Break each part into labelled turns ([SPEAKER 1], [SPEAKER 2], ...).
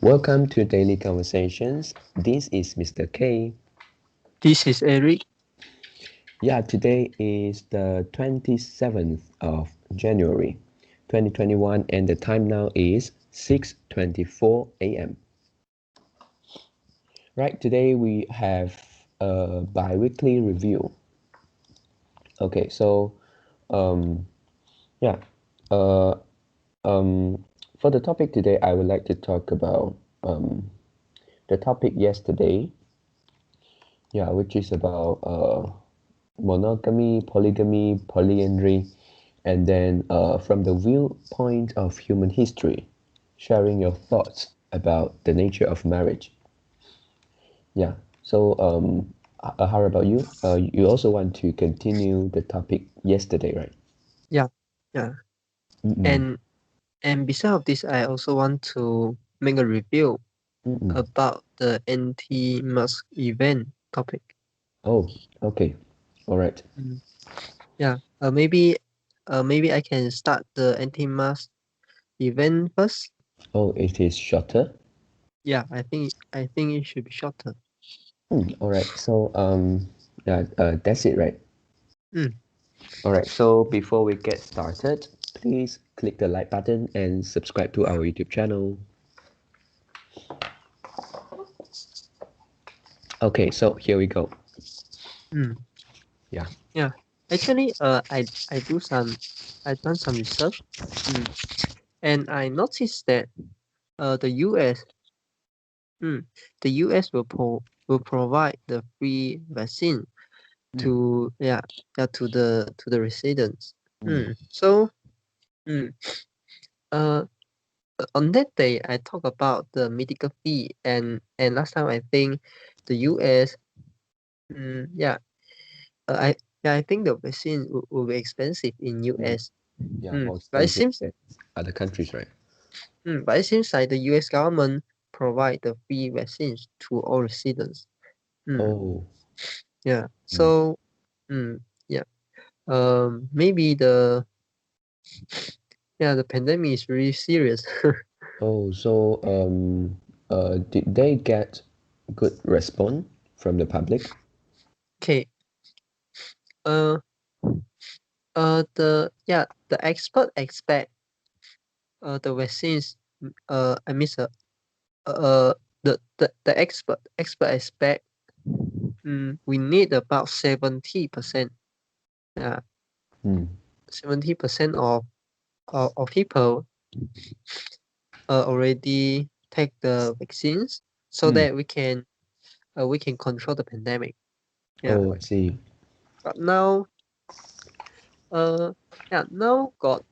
[SPEAKER 1] Welcome to Daily Conversations. This is Mr. K.
[SPEAKER 2] This is Eric.
[SPEAKER 1] Yeah, today is the 27th of January 2021 and the time now is 6:24 a.m. Right, today we have a biweekly review. Okay, so yeah, uh, for the topic today, I would like to talk about the topic yesterday, which is about monogamy, polygamy, polyandry, and then from the viewpoint of human history, sharing your thoughts about the nature of marriage. Yeah. So, how about you? You also want to continue the topic yesterday, right?
[SPEAKER 2] Yeah, yeah.
[SPEAKER 1] Mm-mm.
[SPEAKER 2] And and beside of this, I also want to make a review
[SPEAKER 1] Mm-mm.
[SPEAKER 2] about the anti-mask event topic.
[SPEAKER 1] Oh, okay. All right.
[SPEAKER 2] Mm. Yeah. Maybe I can start the anti-mask event first.
[SPEAKER 1] Oh, it is shorter.
[SPEAKER 2] Yeah, I think it should be shorter.
[SPEAKER 1] All right. So, yeah, that's it, right?
[SPEAKER 2] Mm.
[SPEAKER 1] All right. So before we get started, please click the like button and subscribe to our YouTube channel. Okay, so here we go.
[SPEAKER 2] Mm.
[SPEAKER 1] Yeah.
[SPEAKER 2] Yeah. Actually, I done some research. Mm. And I noticed that the US Mm. The US will provide the free vaccine
[SPEAKER 1] Mm,
[SPEAKER 2] to the residents.
[SPEAKER 1] mm,
[SPEAKER 2] So mm, uh on that day I talk about the medical fee, and last time I think the US mm, yeah I I think the vaccine will be expensive in
[SPEAKER 1] mm.
[SPEAKER 2] US.
[SPEAKER 1] Yeah, more
[SPEAKER 2] But it
[SPEAKER 1] expensive
[SPEAKER 2] seems
[SPEAKER 1] than other countries, right?
[SPEAKER 2] like the US government provide the free vaccines to all residents. Mm,
[SPEAKER 1] Oh,
[SPEAKER 2] yeah.
[SPEAKER 1] mm.
[SPEAKER 2] So mm, yeah. Maybe the pandemic is really serious.
[SPEAKER 1] Oh, so did they get good response from the public?
[SPEAKER 2] Okay. Uh, the expert expect the vaccines. I miss uh the expert expect. We need about 70%. Yeah,
[SPEAKER 1] Mm,
[SPEAKER 2] 70% of people already take the vaccines so
[SPEAKER 1] mm.
[SPEAKER 2] that we can control the pandemic. Yeah,
[SPEAKER 1] Oh, I see.
[SPEAKER 2] but now uh now got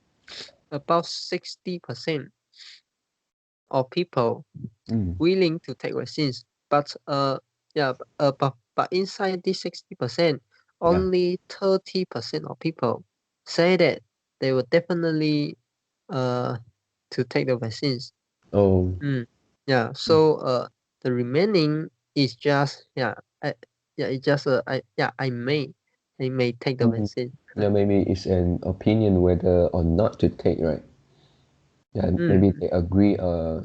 [SPEAKER 2] about 60% of people
[SPEAKER 1] Mm,
[SPEAKER 2] willing to take vaccines. But but inside this 60%,
[SPEAKER 1] yeah.
[SPEAKER 2] only 30% of people say that they will definitely uh to take the vaccines.
[SPEAKER 1] Oh,
[SPEAKER 2] Mm. Yeah.
[SPEAKER 1] mm,
[SPEAKER 2] So the remaining is just it's just I may take the
[SPEAKER 1] mm.
[SPEAKER 2] vaccine.
[SPEAKER 1] Yeah, maybe it's an opinion whether or not to take, right? Yeah, maybe
[SPEAKER 2] Mm.
[SPEAKER 1] they agree,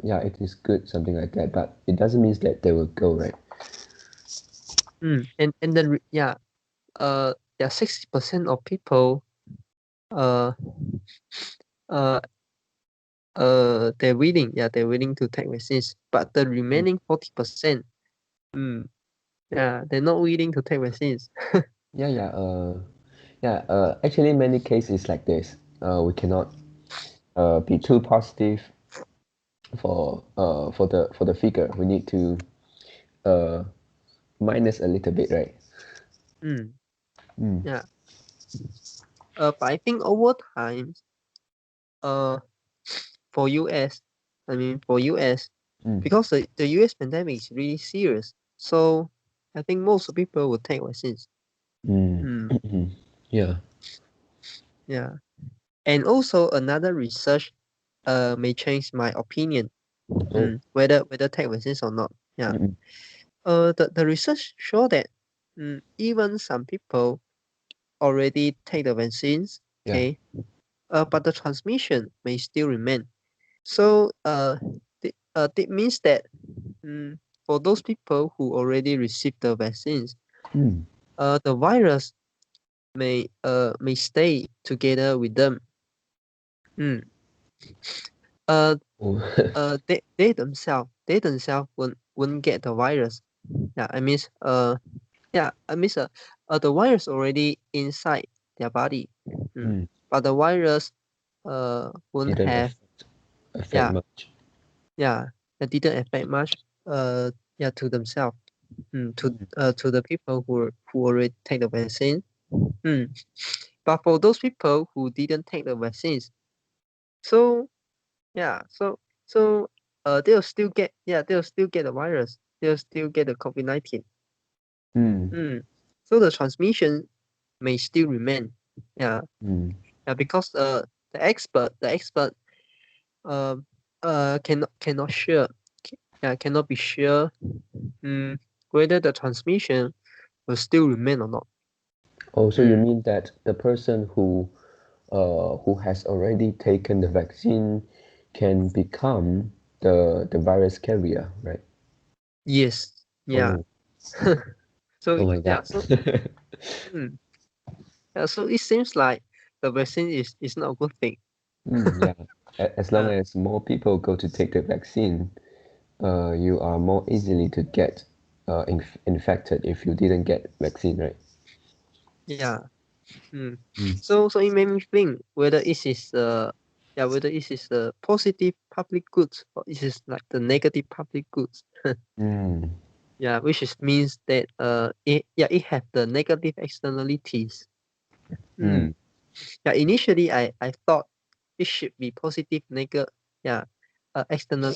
[SPEAKER 1] yeah, it is good, something like that, but it doesn't mean that they will go, right?
[SPEAKER 2] And then 60% of people uh uh they're willing to take vaccines, but the
[SPEAKER 1] Mm.
[SPEAKER 2] remaining 40%, mm, they're not willing to take vaccines.
[SPEAKER 1] Yeah, actually, many cases like this, we cannot be too positive for the figure. We need to uh, minus a little bit, right?
[SPEAKER 2] Mm,
[SPEAKER 1] Mm,
[SPEAKER 2] yeah. But I think over time, uh, for US, for US,
[SPEAKER 1] mm,
[SPEAKER 2] because the US pandemic is really serious, so I think most people will take vaccines.
[SPEAKER 1] mm,
[SPEAKER 2] Mm,
[SPEAKER 1] yeah.
[SPEAKER 2] yeah. And also another research may change my opinion.
[SPEAKER 1] Oh,
[SPEAKER 2] Whether take vaccines or not. Yeah.
[SPEAKER 1] mm,
[SPEAKER 2] The research show that even some people already take the vaccines,
[SPEAKER 1] yeah.
[SPEAKER 2] but the transmission may still remain. So that means that for those people who already received the vaccines, the virus may stay together with them. They themselves won't get the virus. Yeah, I mean the virus already inside their body. But the virus won't
[SPEAKER 1] Didn't
[SPEAKER 2] have
[SPEAKER 1] affect much.
[SPEAKER 2] that didn't affect much to themselves. To the people who already take the vaccine. But for those people who didn't take the vaccines, so they'll still get the virus. They'll still get the COVID-19. So the transmission may still remain. Because the expert cannot be sure whether the transmission will still remain or not.
[SPEAKER 1] Oh, so you mean that the person who has already taken the vaccine can become the virus carrier, right?
[SPEAKER 2] Yes. Yeah.
[SPEAKER 1] Oh,
[SPEAKER 2] So
[SPEAKER 1] oh my God.
[SPEAKER 2] so so it seems like the vaccine is not a good thing.
[SPEAKER 1] Yeah. As long as more people go to take the vaccine, you are more easily to get infected if you didn't get vaccine, right?
[SPEAKER 2] Yeah. So it made me think whether it is a positive public goods or it is like the negative public goods. Yeah, which means that it have the negative externalities. Yeah, initially I thought it should be positive external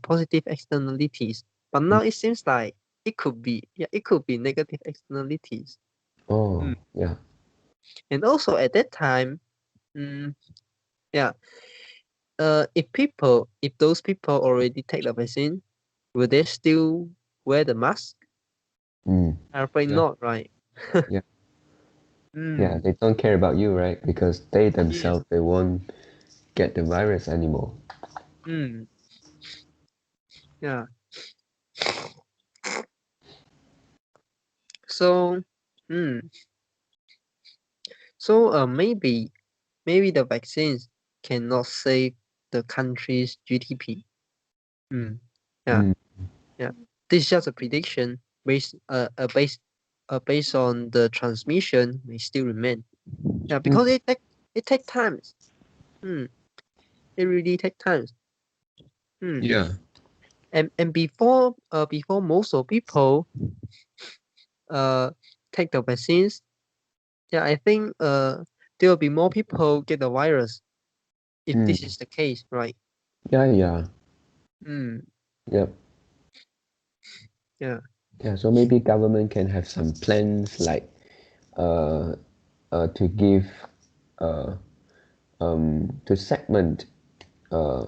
[SPEAKER 2] positive externalities. But now it seems like it could be negative externalities.
[SPEAKER 1] Oh, yeah.
[SPEAKER 2] And also at that time, if those people already take the vaccine, will they still wear the mask? I'm afraid
[SPEAKER 1] Yeah.
[SPEAKER 2] not, right?
[SPEAKER 1] Yeah. Yeah, they don't care about you, right? Because they
[SPEAKER 2] Yes.
[SPEAKER 1] themselves, they won't get the virus anymore.
[SPEAKER 2] Yeah. So, maybe the vaccines cannot save the country's GDP. Yeah.
[SPEAKER 1] Mm.
[SPEAKER 2] Yeah. This is just a prediction based on the transmission may still remain. Yeah, because it take times. It really take times.
[SPEAKER 1] Yeah.
[SPEAKER 2] And before most of people take the vaccines, I think there will be more people get the virus if this is the case, right?
[SPEAKER 1] Yeah, yeah. Yep.
[SPEAKER 2] Yeah.
[SPEAKER 1] Yeah, so maybe government can have some plans like to give to segment uh,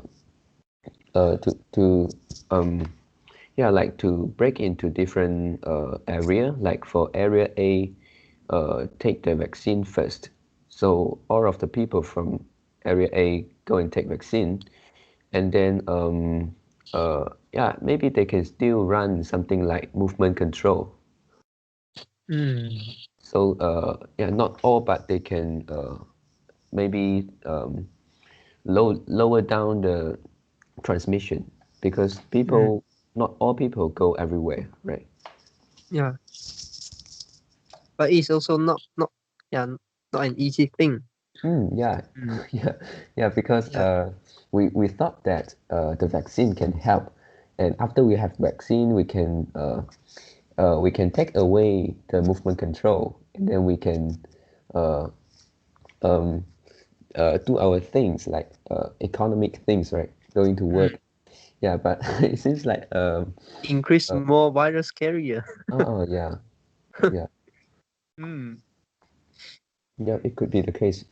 [SPEAKER 1] to like to break into different area, like for area A, take the vaccine first, so all of the people from area A go and take vaccine, and then maybe they can still run something like movement control. So not all, but they can maybe lower down the transmission, because people, not all people go everywhere, right?
[SPEAKER 2] Yeah. But it's also not an easy thing.
[SPEAKER 1] Yeah, yeah, because we thought that the vaccine can help, and after we have vaccine, we can take away the movement control, and then we can uh, um, do our things like economic things, right? Going to work. Yeah, but it seems like
[SPEAKER 2] Increase more virus carrier.
[SPEAKER 1] yeah, yeah, yeah, it could be the case.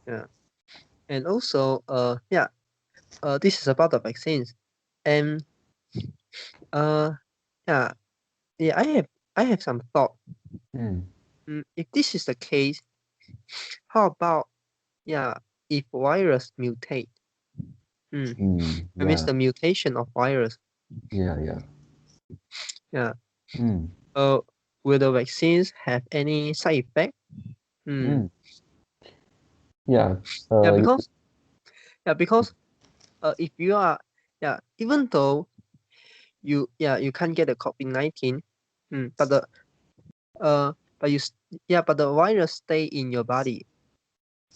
[SPEAKER 2] Yeah. And also this is about the vaccines. And uh yeah I have some thought. If this is the case, how about if virus mutate? That means
[SPEAKER 1] Yeah.
[SPEAKER 2] the mutation of virus.
[SPEAKER 1] Yeah. Yeah.
[SPEAKER 2] Yeah.
[SPEAKER 1] Mm.
[SPEAKER 2] Will the vaccines have any side effect?
[SPEAKER 1] Mm. Yeah.
[SPEAKER 2] Yeah,
[SPEAKER 1] You,
[SPEAKER 2] because if you are even though you can't get the COVID-19, but the uh but you s- but the virus stay in your body.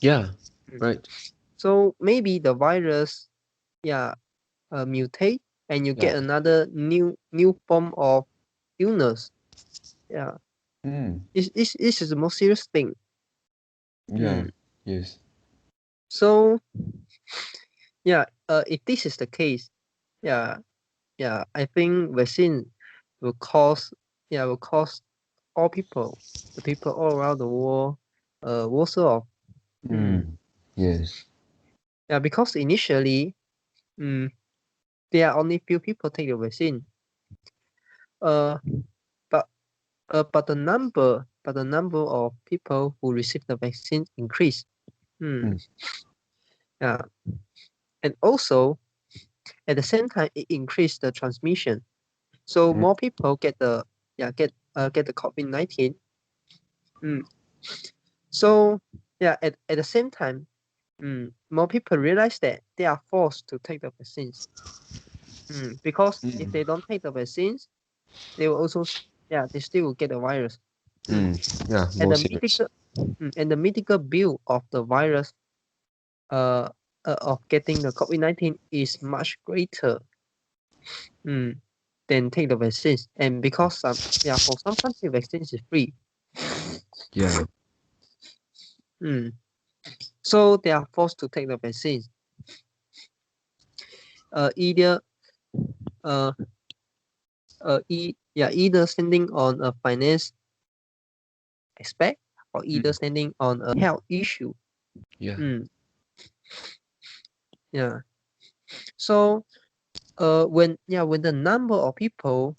[SPEAKER 1] yeah.
[SPEAKER 2] Mm.
[SPEAKER 1] Right.
[SPEAKER 2] So maybe the virus mutate and you
[SPEAKER 1] Yeah.
[SPEAKER 2] get another new form of illness. Yeah.
[SPEAKER 1] Mm.
[SPEAKER 2] This is the most serious thing.
[SPEAKER 1] Yeah.
[SPEAKER 2] Mm.
[SPEAKER 1] Yes.
[SPEAKER 2] So if this is the case, yeah, I think vaccine will cause will cause all people, the people all around the world, worse off.
[SPEAKER 1] Mm. Yes.
[SPEAKER 2] Yeah, because initially, mm, there are only few people take the vaccine. Uh, but the number of people who receive the vaccine increase.
[SPEAKER 1] Mm.
[SPEAKER 2] Yeah, and also at the same time it increased the transmission. So
[SPEAKER 1] Mm.
[SPEAKER 2] more people get the get the COVID-19. Mm. So at the same time, more people realize that they are forced to take the vaccines. Because if
[SPEAKER 1] Mm.
[SPEAKER 2] they don't take the vaccines, they will also they still will get the virus. Mm.
[SPEAKER 1] Yeah.
[SPEAKER 2] And
[SPEAKER 1] More
[SPEAKER 2] the
[SPEAKER 1] serious.
[SPEAKER 2] medical bill of the virus uh, of getting the COVID-19 is much greater than take the vaccines. And because for some country vaccines is free.
[SPEAKER 1] Yeah.
[SPEAKER 2] So they are forced to take the vaccines. Either uh either standing on a finance aspect or either
[SPEAKER 1] Mm.
[SPEAKER 2] standing on a health issue.
[SPEAKER 1] Yeah.
[SPEAKER 2] Mm, yeah. So when the number of people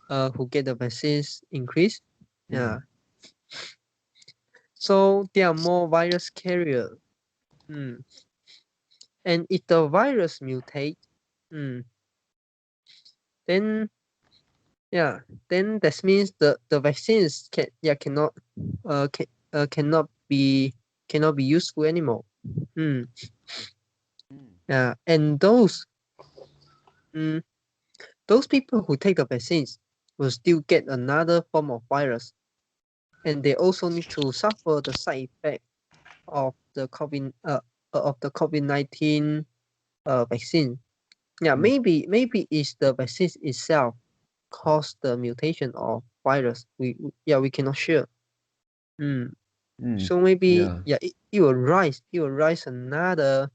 [SPEAKER 2] who get the vaccines increase,
[SPEAKER 1] Mm.
[SPEAKER 2] yeah. So there are more virus carrier. Mm. And if the virus mutate, mm, then then that means the vaccines cannot be useful anymore. Mm.
[SPEAKER 1] Mm.
[SPEAKER 2] Yeah, and mm, those people who take the vaccines will still get another form of virus, and they also need to suffer the side effect of the COVID-19 vaccine. Yeah,
[SPEAKER 1] Mm.
[SPEAKER 2] maybe it's the vaccine itself caused the mutation of virus. We cannot sure. Mm.
[SPEAKER 1] Mm.
[SPEAKER 2] So maybe
[SPEAKER 1] Yeah.
[SPEAKER 2] it will rise another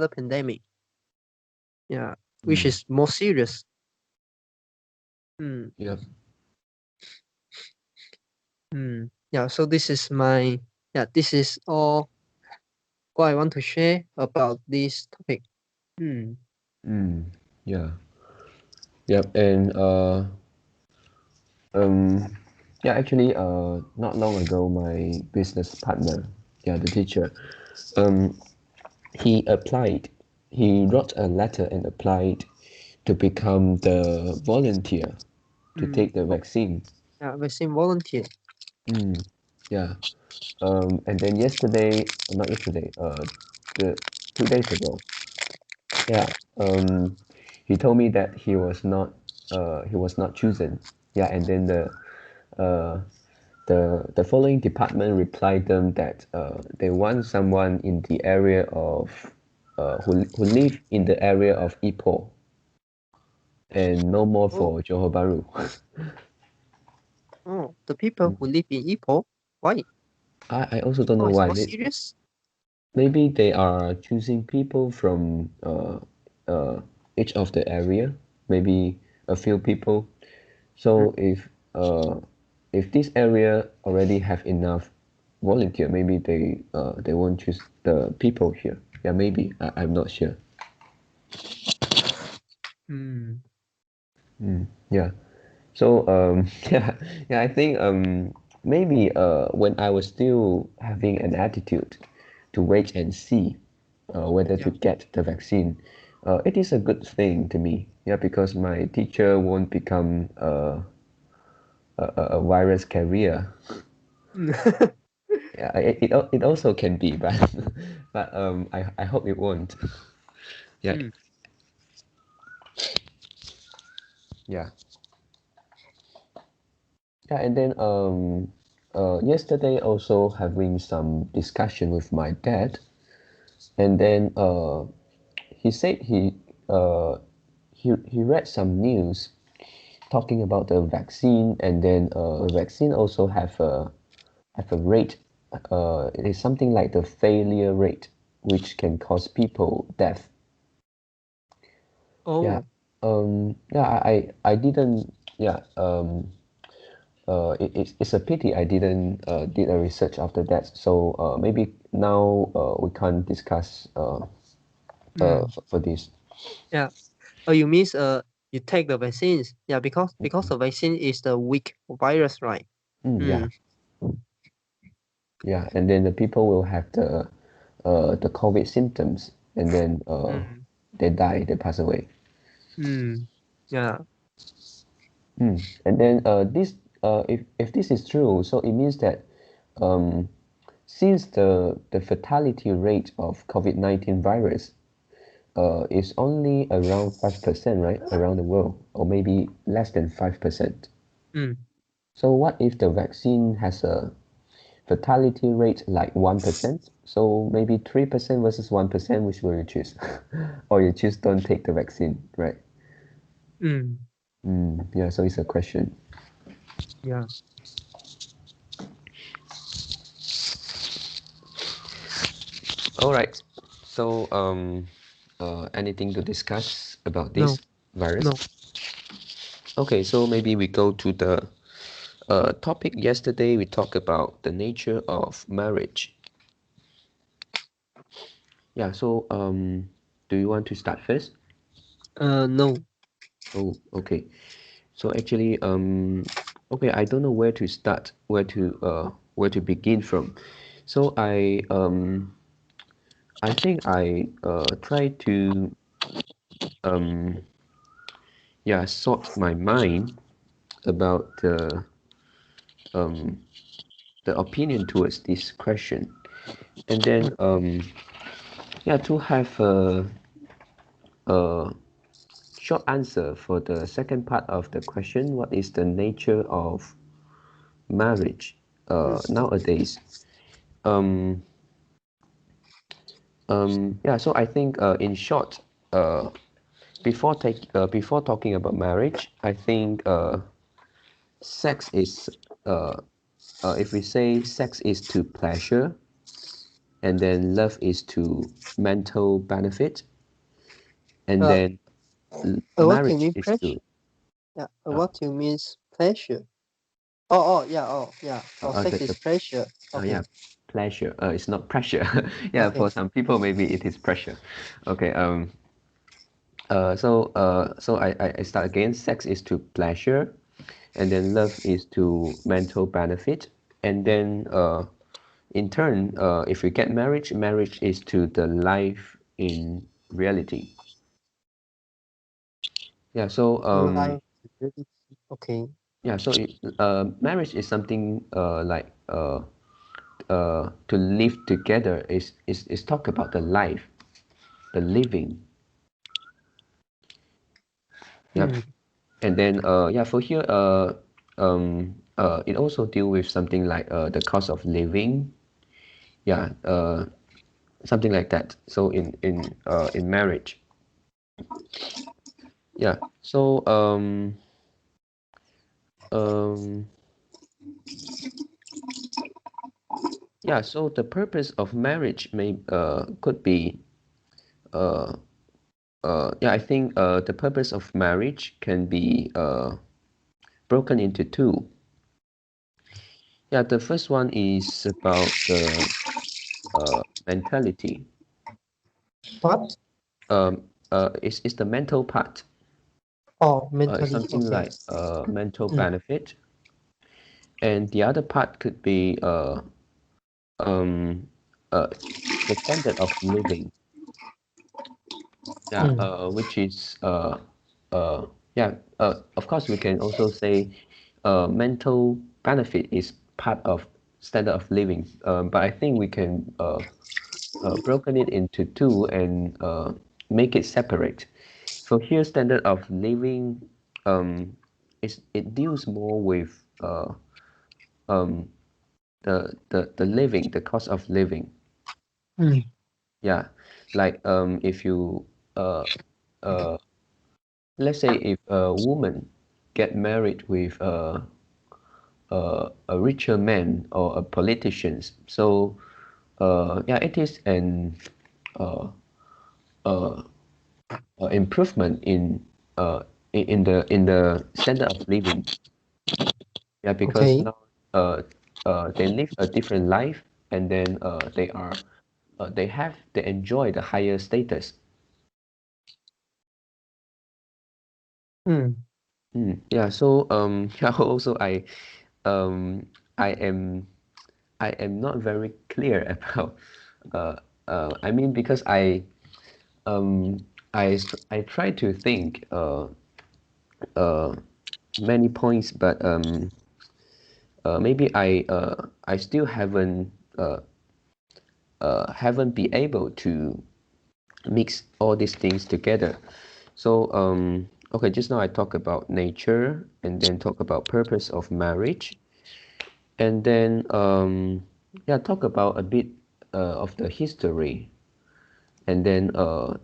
[SPEAKER 2] pandemic. Yeah, which
[SPEAKER 1] Mm.
[SPEAKER 2] is more serious. Mm.
[SPEAKER 1] Yep.
[SPEAKER 2] Yeah, so this is all what I want to share about this topic. Mm.
[SPEAKER 1] Mm. Yeah. Yep. And um yeah, actually not long ago my business partner, yeah, the teacher, um he applied he wrote a letter and applied to become the volunteer to take the
[SPEAKER 2] Oh,
[SPEAKER 1] vaccine.
[SPEAKER 2] yeah, vaccine volunteer.
[SPEAKER 1] Mm. Yeah. And then yesterday, not yesterday, the 2 days ago, yeah, he told me that he was not chosen. Yeah, and then uh, the following department replied them that they want someone in the area of who live in the area of Ipoh and no more
[SPEAKER 2] Oh,
[SPEAKER 1] for Johor Bahru.
[SPEAKER 2] the people who live in Ipoh. Why?
[SPEAKER 1] I also don't
[SPEAKER 2] Oh,
[SPEAKER 1] know
[SPEAKER 2] it's
[SPEAKER 1] why.
[SPEAKER 2] more serious.
[SPEAKER 1] Maybe they are choosing people from each of the area, maybe a few people.
[SPEAKER 2] Mm.
[SPEAKER 1] So if this area already have enough volunteer, maybe they won't choose the people here. Yeah, maybe I'm not sure.
[SPEAKER 2] Mm.
[SPEAKER 1] Yeah. So yeah, yeah, I think maybe when I was still having an attitude to wait and see, whether to get the vaccine. It is a good thing to me, yeah, because my teacher won't become a virus carrier. Yeah, it also can be, but I hope it won't. Yeah,
[SPEAKER 2] Mm.
[SPEAKER 1] yeah, yeah, and then yesterday also having some discussion with my dad, and then he said he read some news talking about the vaccine, and then vaccine also have a rate. It is something like the failure rate, which can cause people death. Yeah.
[SPEAKER 2] Oh.
[SPEAKER 1] Yeah. I didn't. Yeah. It's a pity I didn't did a research after that. So maybe now we can't discuss
[SPEAKER 2] Mm.
[SPEAKER 1] for this.
[SPEAKER 2] Yeah. Oh, you mean you take the vaccines? Yeah, because the vaccine is the weak virus, right?
[SPEAKER 1] Yeah.
[SPEAKER 2] Mm.
[SPEAKER 1] Yeah. And then the people will have the COVID symptoms, and then
[SPEAKER 2] Mm.
[SPEAKER 1] they die, they pass away.
[SPEAKER 2] Mm. Yeah.
[SPEAKER 1] And then this if this is true, so it means that um, since the fatality rate of COVID-19 virus is only around 5%, right, around the world, or maybe less than 5%.
[SPEAKER 2] Mm.
[SPEAKER 1] So what if the vaccine has a fatality rate like 1%? So maybe 3% versus 1%, which will you choose? Or you choose don't take the vaccine, right?
[SPEAKER 2] Mm.
[SPEAKER 1] Yeah, so it's a question.
[SPEAKER 2] Yeah.
[SPEAKER 1] All right. So, anything to discuss about
[SPEAKER 2] No.
[SPEAKER 1] this virus?
[SPEAKER 2] No.
[SPEAKER 1] Okay, so maybe we go to the topic. Yesterday we talked about the nature of marriage. Yeah, so do you want to start first?
[SPEAKER 2] No.
[SPEAKER 1] Oh, okay. So actually, okay, I don't know where to start, where to begin from. So I think I try to um yeah sort my mind about um the opinion towards this question, and then yeah, to have a short answer for the second part of the question, what is the nature of marriage nowadays? um yeah, so I think in short, uh before talking about marriage, I think sex is uh if we say sex is to pleasure, and then love is to mental benefit, and
[SPEAKER 2] Uh,
[SPEAKER 1] then
[SPEAKER 2] what do you
[SPEAKER 1] marriage
[SPEAKER 2] mean
[SPEAKER 1] is
[SPEAKER 2] pleasure?
[SPEAKER 1] to
[SPEAKER 2] Yeah.
[SPEAKER 1] uh,
[SPEAKER 2] What do you mean pleasure? Oh, oh, yeah, oh, yeah. Oh, sex is
[SPEAKER 1] the
[SPEAKER 2] pleasure. Okay.
[SPEAKER 1] yeah, pleasure, it's not pressure. Yeah,
[SPEAKER 2] Okay.
[SPEAKER 1] for some people maybe it is pressure. Okay, so I start again. Sex is to pleasure, and then love is to mental benefit, and then in turn, if we get marriage, marriage is to the life in reality. Yeah, so
[SPEAKER 2] Life. Okay.
[SPEAKER 1] yeah, so marriage is something like to live together, is talk about the life, the living. Yep.
[SPEAKER 2] Mm.
[SPEAKER 1] And then yeah, for here it also deal with something like the cost of living. Yeah, something like that. So in marriage. Yeah. So um yeah, so the purpose of marriage may could be uh yeah, I think the purpose of marriage can be broken into two. Yeah, the first one is about the mentality.
[SPEAKER 2] What?
[SPEAKER 1] It's the mental part.
[SPEAKER 2] Oh,
[SPEAKER 1] It's
[SPEAKER 2] mentally.
[SPEAKER 1] something
[SPEAKER 2] Okay.
[SPEAKER 1] like mental
[SPEAKER 2] Mm.
[SPEAKER 1] benefit, and the other part could be um, the standard of living. Yeah, which is yeah, of course we can also say mental benefit is part of standard of living. But I think we can broken it into two and make it separate. So here, standard of living is it deals more with um the living, the cost of living.
[SPEAKER 2] Mm.
[SPEAKER 1] Yeah, like if you uh uh let's say if a woman get married with a richer man or a politician, so yeah, it is an uh, uh, improvement uh, in the standard of living. Yeah, because
[SPEAKER 2] Okay.
[SPEAKER 1] now uh, they live a different life, and then they enjoy the higher status.
[SPEAKER 2] Mm.
[SPEAKER 1] Yeah, so yeah, also um I am I am not very clear about uh I mean because um I try to think uh many points, but maybe I still haven't been able to mix all these things together. So okay, just now I talk about nature and then talk about purpose of marriage, and then yeah, talk about a bit of the history, and then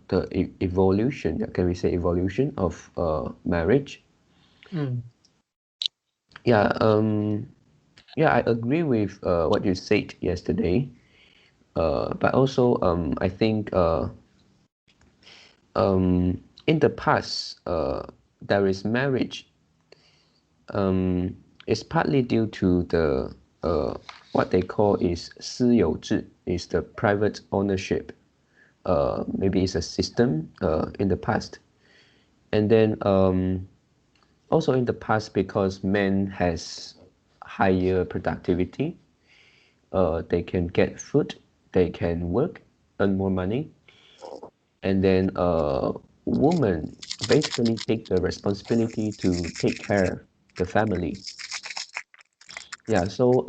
[SPEAKER 1] the evolution. Yeah, can we say evolution of marriage?
[SPEAKER 2] Mm.
[SPEAKER 1] Yeah, yeah, I agree with what you said yesterday. But also, I think in the past, there is marriage. It's partly due to the what they call is 私有制, is the private ownership. Maybe it's a system in the past, and then also in the past because men has higher productivity. They can get food, they can work, earn more money, and then women basically take the responsibility to take care the family. Yeah, so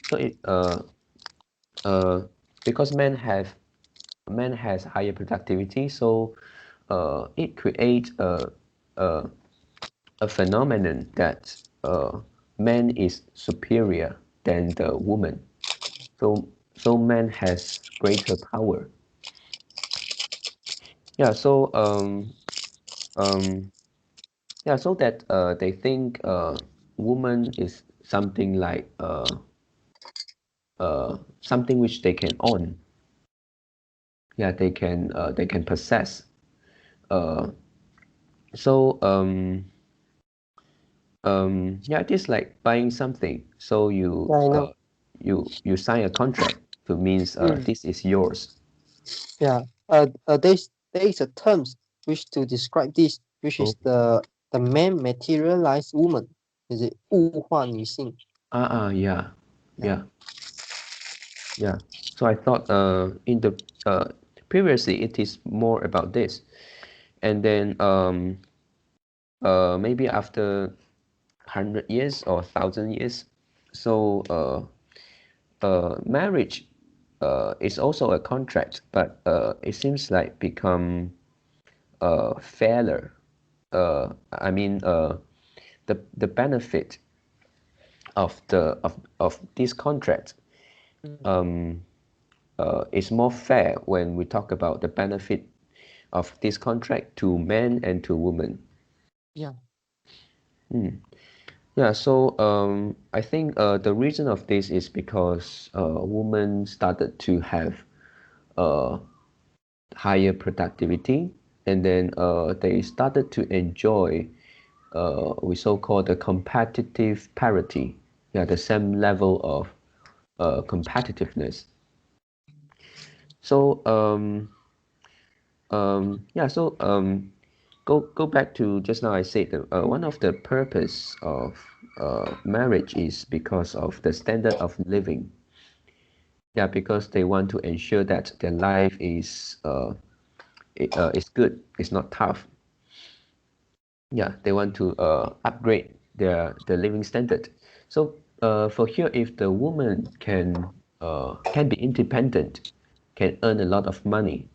[SPEAKER 1] so it uh because men has higher productivity, so it creates a a phenomenon that man is superior than the woman. So man has greater power. Yeah, so um yeah, so that they think woman is something like something which they can own. Yeah, they can possess. Uh, so yeah, it is like buying something. So
[SPEAKER 2] Yeah, I know.
[SPEAKER 1] you sign a contract to means
[SPEAKER 2] Mm.
[SPEAKER 1] this is yours.
[SPEAKER 2] Yeah. There is a terms which to describe this, which
[SPEAKER 1] Oh,
[SPEAKER 2] is the man materialized woman. Is it 物化女性?
[SPEAKER 1] yeah,
[SPEAKER 2] Yeah.
[SPEAKER 1] yeah, yeah. So I thought in the previously it is more about this, and then maybe after 100 years or 1,000 years, so marriage is also a contract, but it seems like become fairer. I mean, the benefit of this contract
[SPEAKER 2] Mm.
[SPEAKER 1] um, is more fair when we talk about the benefit of this contract to men and to women.
[SPEAKER 2] Yeah.
[SPEAKER 1] Hmm. Yeah, so I think the reason of this is because women started to have uh, higher productivity, and then they started to enjoy we so-called the competitive parity, yeah, the same level of competitiveness. So yeah, so go back to just now I said that one of the purpose of marriage is because of the standard of living. Yeah, because they want to ensure that their life is good, it's not tough. Yeah, they want to upgrade their living standard. So for here, if the woman can be independent, can earn a lot of money,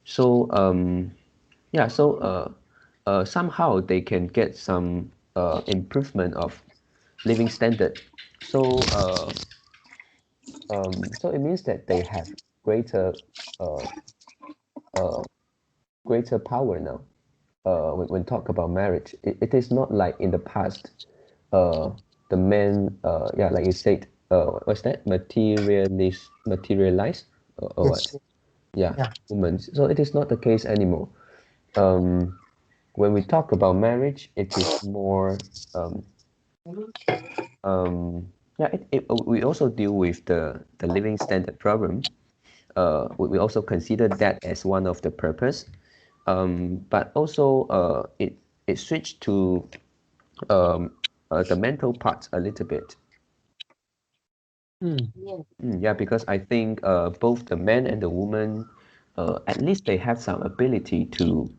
[SPEAKER 1] so yeah, so somehow they can get some improvement of living standard. So so it means that they have greater uh, uh, greater power now. When talk about marriage, it is not like in the past. Uh, the men, yeah, like you said, what's that? Materialize, or
[SPEAKER 2] Yes.
[SPEAKER 1] what? Yeah,
[SPEAKER 2] Yeah.
[SPEAKER 1] women. So it is not the case anymore. Um, when we talk about marriage, it is more yeah. We also deal with the living standard problem. We also consider that as one of the purpose. But also it switched to um, the mental part a little bit.
[SPEAKER 2] Mm.
[SPEAKER 1] Yeah, because I think both the man and the woman, at least they have some ability to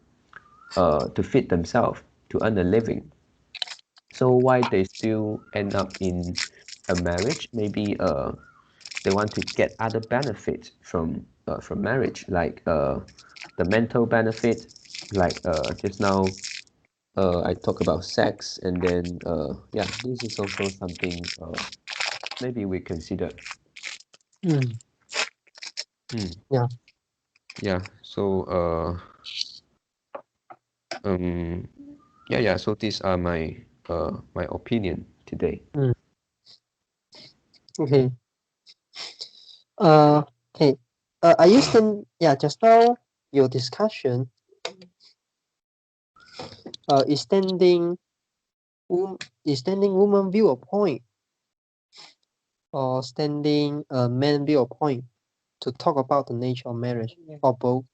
[SPEAKER 1] feed themselves, to earn a living. So why they still end up in a marriage? Maybe they want to get other benefits from marriage, like the mental benefit, like just now I talk about sex, and then yeah, this is also something maybe we consider.
[SPEAKER 2] Mm.
[SPEAKER 1] Mm,
[SPEAKER 2] Yeah.
[SPEAKER 1] yeah. So um yeah. So these are my opinion today.
[SPEAKER 2] Mm. Okay. Uh, okay. I used to, yeah, just now your discussion, extending extending woman viewpoint or standing man viewpoint to talk about the nature of marriage or both.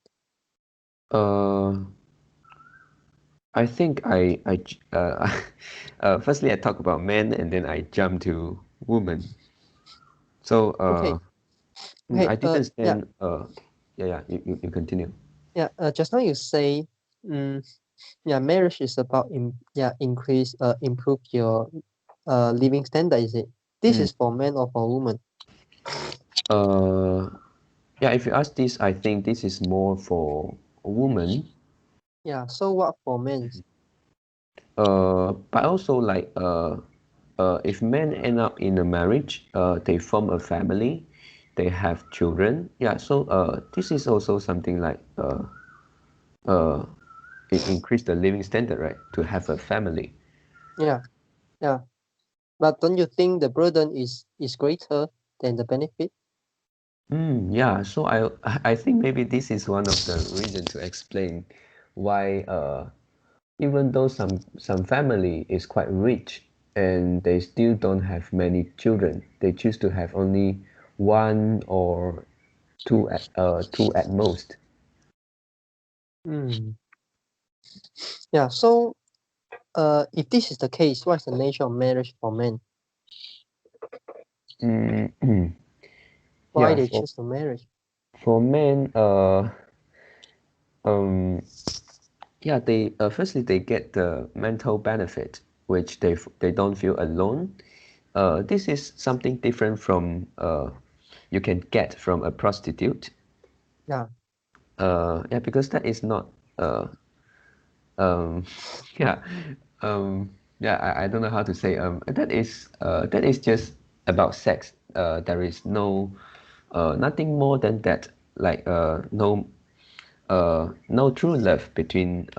[SPEAKER 1] Uh, I think firstly I talk about men and then I jump to women. So
[SPEAKER 2] Okay. Okay.
[SPEAKER 1] I didn't
[SPEAKER 2] Yeah.
[SPEAKER 1] stand yeah. You continue.
[SPEAKER 2] Yeah. Just now you say, yeah, marriage is about increase improve your living standard. Is it? This
[SPEAKER 1] Mm.
[SPEAKER 2] is for men or for women?
[SPEAKER 1] Uh, yeah. If you ask this, I think this is more for women.
[SPEAKER 2] Yeah. So what for men?
[SPEAKER 1] But also like if men end up in a marriage, they form a family, they have children. Yeah, so this is also something like uh, increase the living standard, right? To have a family.
[SPEAKER 2] Yeah. Yeah. But don't you think the burden is greater than the benefit?
[SPEAKER 1] Yeah, so I think maybe this is one of the reason to explain why even though some family is quite rich and they still don't have many children, they choose to have only one or two at most.
[SPEAKER 2] Mm. Yeah. So if this is the case, what's the nature of marriage for men?
[SPEAKER 1] Mm,
[SPEAKER 2] Why
[SPEAKER 1] yeah,
[SPEAKER 2] they choose the marriage?
[SPEAKER 1] for men, um, yeah, they firstly they get the mental benefit, which they don't feel alone. This is something different from you can get from a prostitute.
[SPEAKER 2] Yeah.
[SPEAKER 1] Yeah, because that is not uh um yeah yeah I don't know how to say that is just about sex. There is no nothing more than that, like no true love between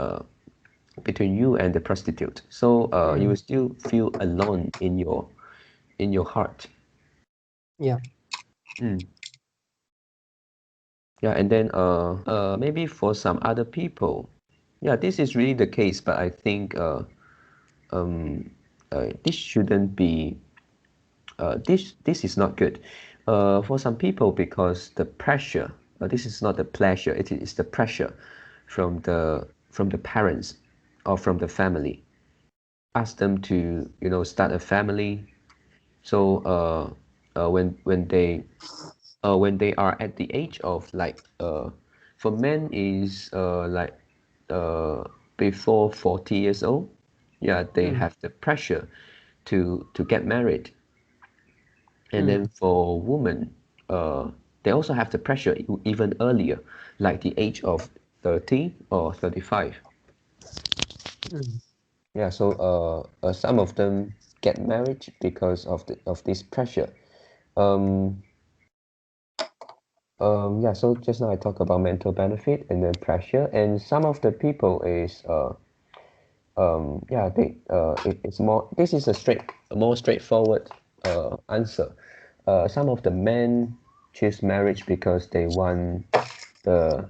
[SPEAKER 1] you and the prostitute. So you will
[SPEAKER 2] Mm.
[SPEAKER 1] still feel alone in your heart.
[SPEAKER 2] Yeah.
[SPEAKER 1] Mm. Yeah, and then maybe for some other people, yeah, this is really the case, but I think this shouldn't be this is not good for some people, because the pressure, this is not the pleasure, it is the pressure from the parents or from the family, ask them to start a family. So when they when they are at the age of like for men is like before 40 years old, yeah, they
[SPEAKER 2] Mm,
[SPEAKER 1] have the pressure to get married. And then
[SPEAKER 2] mm,
[SPEAKER 1] for women, they also have the pressure even earlier, like the age of 30 or 35.
[SPEAKER 2] mm,
[SPEAKER 1] Yeah, so some of them get married because of this pressure. Um, yeah, so just now I talked about mental benefit and then pressure, and some of the people is yeah, it's more, this is a more straightforward answer. Some of the men choose marriage because they want the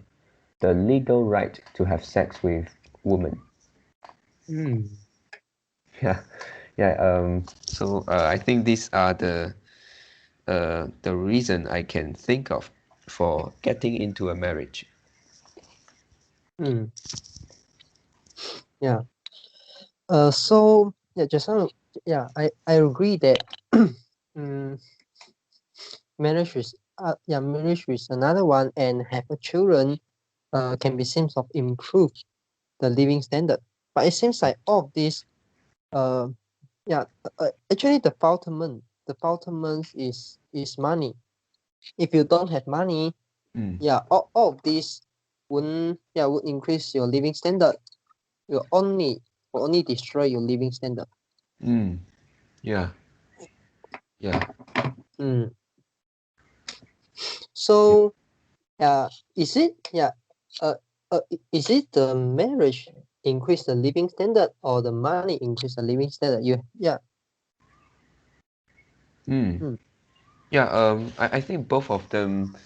[SPEAKER 1] the legal right to have sex with women.
[SPEAKER 2] mm,
[SPEAKER 1] Yeah, yeah. So I think these are the reason I can think of for getting into a marriage.
[SPEAKER 2] mm. Yeah. So yeah, just now, yeah, I agree that mm, marriage is another one, and have a children can be seems of improve the living standard. But it seems like all of this uh yeah actually the fulfillment is money. If you don't have money,
[SPEAKER 1] Mm,
[SPEAKER 2] yeah, all of this would increase your living standard. You will only destroy your living standard.
[SPEAKER 1] mm, yeah, yeah,
[SPEAKER 2] Mm.
[SPEAKER 1] yeah.
[SPEAKER 2] So is it is it the marriage increase the living standard or the money increase the living standard?
[SPEAKER 1] Mm.
[SPEAKER 2] Mm,
[SPEAKER 1] Yeah, I think both of them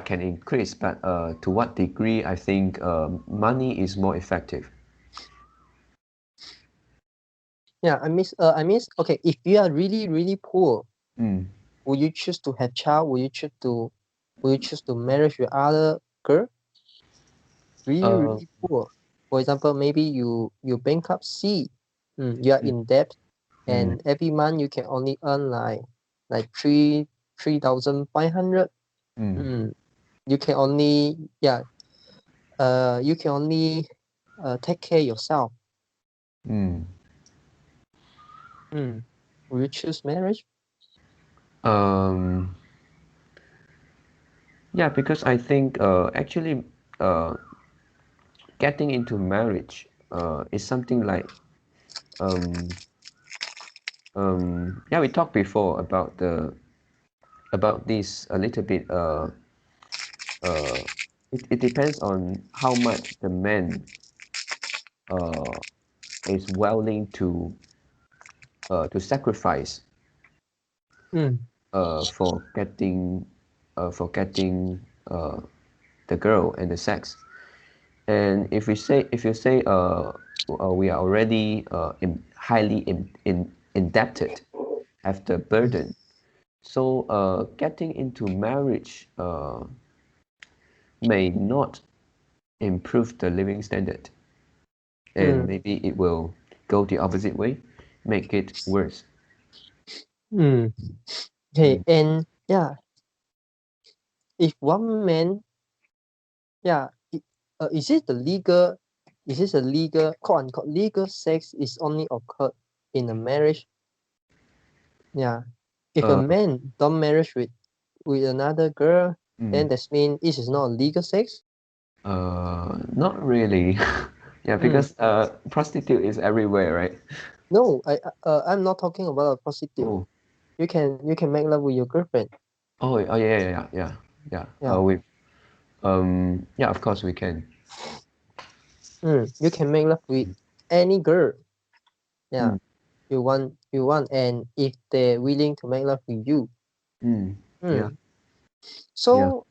[SPEAKER 1] can increase, but to what degree, I think money is more effective.
[SPEAKER 2] yeah. Okay. If you are really really poor,
[SPEAKER 1] Mm.
[SPEAKER 2] will you choose to have child? Will you choose to marriage with other girl? Really
[SPEAKER 1] Uh,
[SPEAKER 2] really poor. For example, maybe you bankruptcy. You are
[SPEAKER 1] mm,
[SPEAKER 2] in debt,
[SPEAKER 1] mm,
[SPEAKER 2] and every month you can only earn like 3,500.
[SPEAKER 1] mm,
[SPEAKER 2] Mm. You can only you can only take care yourself.
[SPEAKER 1] mm.
[SPEAKER 2] Mm. Will you choose marriage?
[SPEAKER 1] Um, yeah, because I think actually uh, getting into marriage is something like um, yeah, we talked before about this a little bit. Uh, it depends on how much the man uh, is willing to sacrifice
[SPEAKER 2] Mm.
[SPEAKER 1] for getting the girl and the sex. And if you say we are already highly indebted, have the burden, so getting into marriage may not improve the living standard, and
[SPEAKER 2] Mm.
[SPEAKER 1] maybe it will go the opposite way, make it worse.
[SPEAKER 2] Mm. Okay,
[SPEAKER 1] Mm,
[SPEAKER 2] and yeah, if one man, yeah, is it the legal, is this a legal, quote unquote, legal sex is only occurred in a marriage? Yeah. If a
[SPEAKER 1] uh,
[SPEAKER 2] man don't marriage with another girl, then
[SPEAKER 1] mm,
[SPEAKER 2] that means this is not a legal sex.
[SPEAKER 1] not really. Yeah,
[SPEAKER 2] Mm.
[SPEAKER 1] because prostitute is everywhere, right?
[SPEAKER 2] No, I'm not talking about a prostitute.
[SPEAKER 1] Oh,
[SPEAKER 2] You can make love with your girlfriend.
[SPEAKER 1] oh, yeah, yeah, yeah, yeah, yeah.
[SPEAKER 2] Yeah.
[SPEAKER 1] With yeah, of course we can.
[SPEAKER 2] You can make love with any girl. Yeah.
[SPEAKER 1] Mm,
[SPEAKER 2] You want, and if they're willing to make love with you.
[SPEAKER 1] mm, yeah,
[SPEAKER 2] Mm.
[SPEAKER 1] yeah.
[SPEAKER 2] So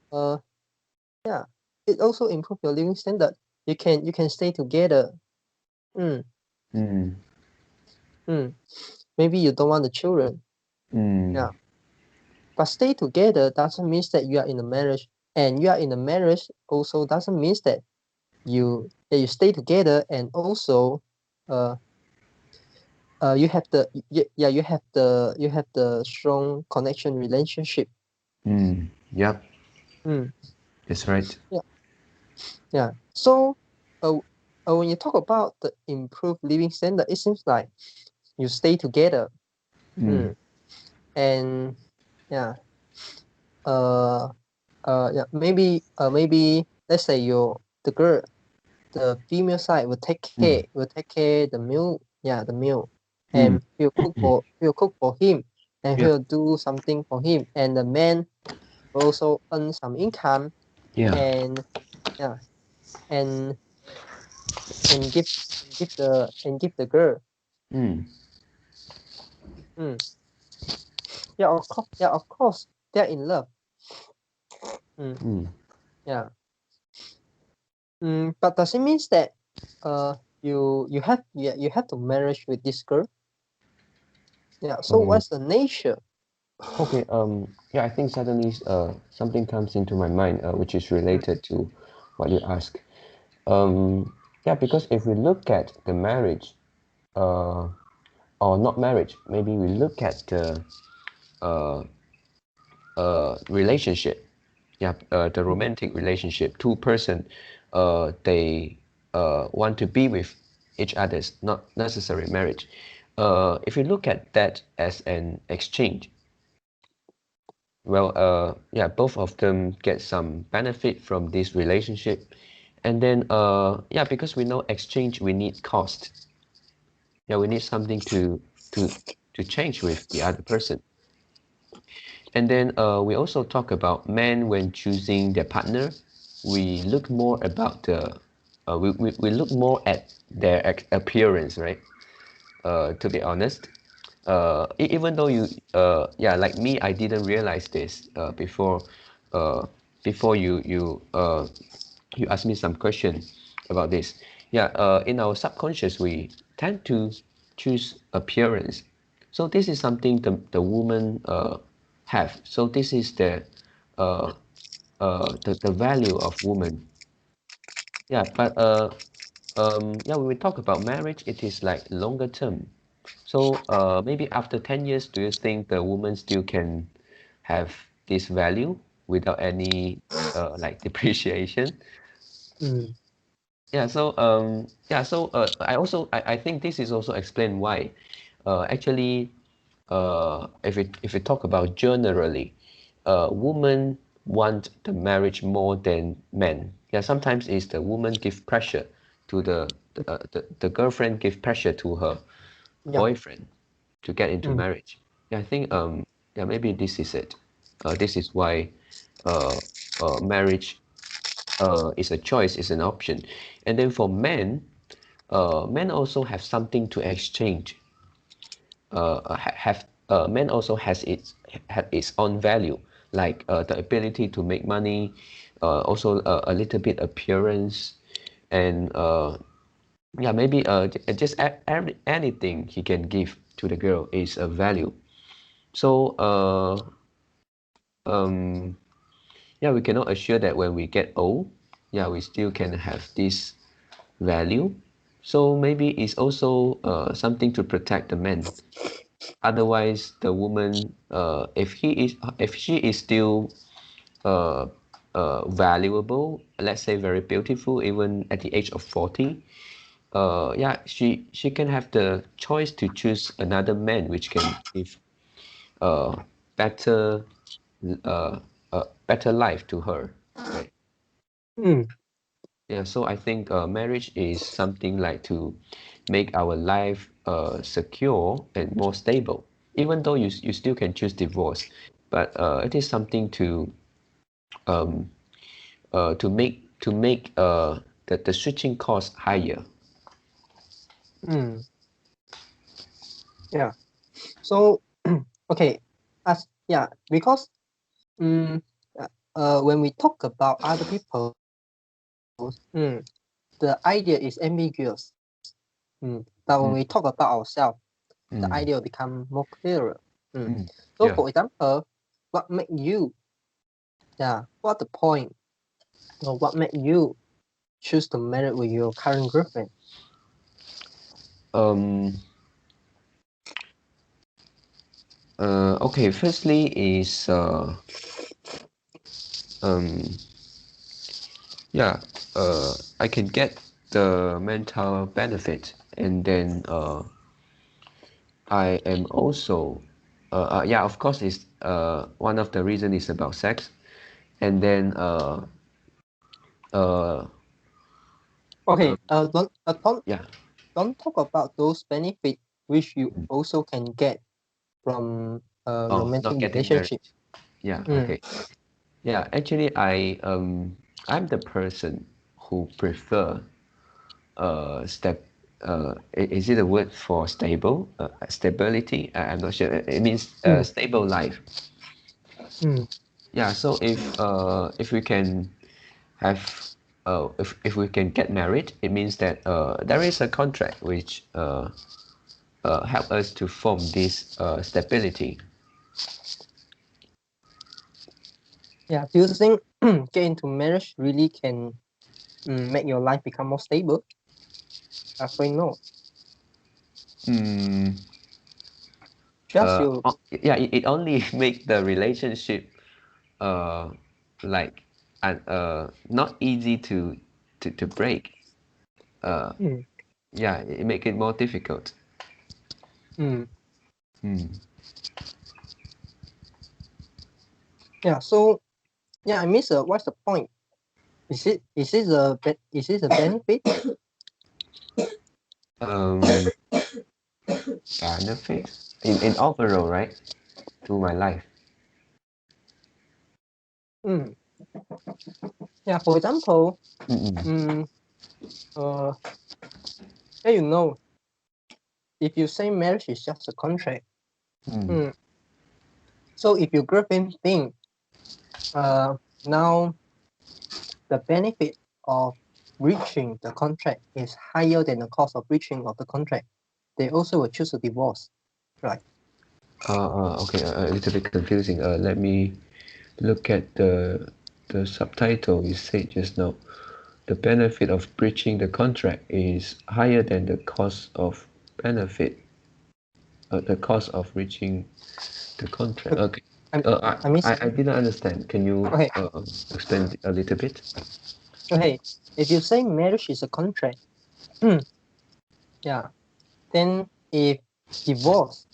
[SPEAKER 2] yeah, it also improve your living standard. You can stay together. Mm.
[SPEAKER 1] Mm,
[SPEAKER 2] Mm. Maybe you don't want the children.
[SPEAKER 1] mm,
[SPEAKER 2] Yeah. But stay together doesn't mean that you are in a marriage. And you are in a marriage also doesn't mean that you stay together, and also uh you have the strong connection relationship.
[SPEAKER 1] mm. Yep,
[SPEAKER 2] Mm,
[SPEAKER 1] that's right.
[SPEAKER 2] yeah, yeah. So, when you talk about the improved living standard, it seems like you stay together.
[SPEAKER 1] Mm.
[SPEAKER 2] And yeah, uh, yeah, maybe let's say the female side
[SPEAKER 1] Mm.
[SPEAKER 2] will take care the meal, the meal,
[SPEAKER 1] Mm.
[SPEAKER 2] and he'll cook for him, and
[SPEAKER 1] Yeah.
[SPEAKER 2] he'll do something for him, and the man will also earn some income,
[SPEAKER 1] Yeah.
[SPEAKER 2] and yeah, and and give the girl.
[SPEAKER 1] Mm.
[SPEAKER 2] Mm. Yeah, of course, they're in love. Mm.
[SPEAKER 1] Mm.
[SPEAKER 2] Yeah. But does it means that you have to marriage with this girl? Yeah. So
[SPEAKER 1] Um,
[SPEAKER 2] what's the nature?
[SPEAKER 1] okay. Yeah, I think suddenly something comes into my mind, which is
[SPEAKER 2] Mm,
[SPEAKER 1] related to what you ask. Yeah, because if we look at the marriage, uh, or not marriage, maybe we look at the uh, relationship. Yeah, the
[SPEAKER 2] mm,
[SPEAKER 1] romantic relationship. Two person, they want to be with each other's, not necessary marriage. If you look at that as an exchange, well, yeah, both of them get some benefit from this relationship, and then yeah, because we know exchange, we need cost. Yeah, we need something to to change with the other person. And then we also talk about men when choosing their partner. We look more about the we look more at their appearance, right? To be honest, even though you yeah, like me, I didn't realize this uh, before you asked me some question about this. Yeah, in our subconscious, we tend to choose appearance. So this is something the woman have. So this is uh, the value of woman. Yeah, but yeah, when we talk about marriage, it is like longer term. So maybe after 10 years, do you think the woman still can have this value without any like depreciation?
[SPEAKER 2] mm,
[SPEAKER 1] Yeah, so yeah, so I think this is also explain why actually if we talk about generally, women want the marriage more than men. Yeah, sometimes it's the woman give pressure to the girlfriend give pressure to her
[SPEAKER 2] yeah.
[SPEAKER 1] boyfriend to get into
[SPEAKER 2] Mm,
[SPEAKER 1] marriage. Yeah, I think yeah, maybe this is it. This is why uh marriage is a choice, is an option. And then for men, men also have something to exchange. Have Men also has its own value, like the ability to make money, also a little bit appearance, and yeah, maybe just anything he can give to the girl is a value. So yeah, we cannot assure that when we get old, yeah, we still can have this value. So maybe it's also something to protect the man. Otherwise, the woman, if she is still uh, valuable, let's say very beautiful, even at the age of 40, yeah, she can have the choice to choose another man which can give uh, better uh, better life to her, right?
[SPEAKER 2] mm,
[SPEAKER 1] Yeah, so I think marriage is something like to make our life secure and more stable. Even though you still can choose divorce, but it is something um, to make the switching cost higher.
[SPEAKER 2] mm, yeah. So okay, because mm, when we talk about other people, mm, the idea is ambiguous. But when
[SPEAKER 1] Mm,
[SPEAKER 2] we talk about ourselves, the
[SPEAKER 1] mm,
[SPEAKER 2] idea will become more clearer. Mm.
[SPEAKER 1] mm,
[SPEAKER 2] So
[SPEAKER 1] yeah.
[SPEAKER 2] for example, what make you what the point or what make you choose to marry with your current girlfriend?
[SPEAKER 1] Um, okay, firstly is yeah, I can get the mental benefit, and then I am also yeah, of course, is one of the reason is about sex, and then uh
[SPEAKER 2] Okay, don't
[SPEAKER 1] yeah.
[SPEAKER 2] talk about those benefits which you also can get from a
[SPEAKER 1] Oh,
[SPEAKER 2] romantic
[SPEAKER 1] not getting married.
[SPEAKER 2] relationship.
[SPEAKER 1] Yeah,
[SPEAKER 2] Mm.
[SPEAKER 1] okay. Yeah, actually, I'm the person who prefer step is it a word for stable stability? I'm not sure. It means
[SPEAKER 2] Mm.
[SPEAKER 1] stable life.
[SPEAKER 2] Mm.
[SPEAKER 1] Yeah, so if we can have if we can get married, it means that there is a contract which help us to form this stability.
[SPEAKER 2] Yeah, do you think get into marriage really can make your life become more stable? Afraid no.
[SPEAKER 1] Mm,
[SPEAKER 2] Just you.
[SPEAKER 1] yeah, it only make the relationship uh like and not easy to break. Uh,
[SPEAKER 2] Mm.
[SPEAKER 1] yeah, it make it more difficult.
[SPEAKER 2] Mm.
[SPEAKER 1] Mm.
[SPEAKER 2] Yeah. So yeah, I miss. What's the point? Is it a benefit?
[SPEAKER 1] Um, benefit in overall, right, to my life.
[SPEAKER 2] Mm. Yeah. For example,
[SPEAKER 1] Mm-mm.
[SPEAKER 2] uh, yeah, you know, if you say marriage is just a contract,
[SPEAKER 1] Mm.
[SPEAKER 2] mm, so if your girlfriend think, now the benefit of breaching the contract is higher than the cost of breaching of the contract, they also will choose a divorce, right?
[SPEAKER 1] Okay, a little bit confusing. Let me look at the subtitle you said just now. The benefit of breaching the contract is higher than the cost of benefit. The cost of reaching the contract.
[SPEAKER 2] Okay,
[SPEAKER 1] Okay.
[SPEAKER 2] I, I miss.
[SPEAKER 1] I didn't understand. Can you
[SPEAKER 2] Okay,
[SPEAKER 1] explain a little bit?
[SPEAKER 2] okay. If you say marriage is a contract, yeah, then if divorce,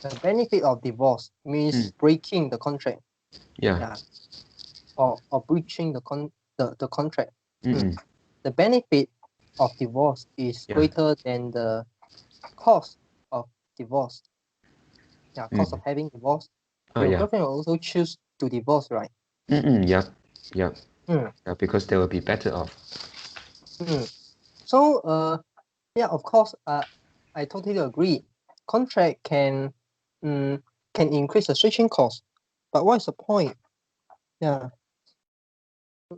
[SPEAKER 2] the benefit of divorce means
[SPEAKER 1] Mm.
[SPEAKER 2] breaking the contract,
[SPEAKER 1] Yeah.
[SPEAKER 2] yeah, or breaching the contract. Mm.
[SPEAKER 1] Mm-mm.
[SPEAKER 2] The benefit of divorce is
[SPEAKER 1] Yeah.
[SPEAKER 2] greater than the cost of divorce. Yeah, cost of
[SPEAKER 1] Mm.
[SPEAKER 2] having divorce.
[SPEAKER 1] Oh
[SPEAKER 2] Your
[SPEAKER 1] yeah.
[SPEAKER 2] girlfriend will also choose to divorce, right?
[SPEAKER 1] Mm-mm. Yep. Yep.
[SPEAKER 2] Mm.
[SPEAKER 1] Yeah, because they will be better off.
[SPEAKER 2] Mm. So yeah, of course, I totally agree. Contract can increase the switching cost, but what's the point? Yeah,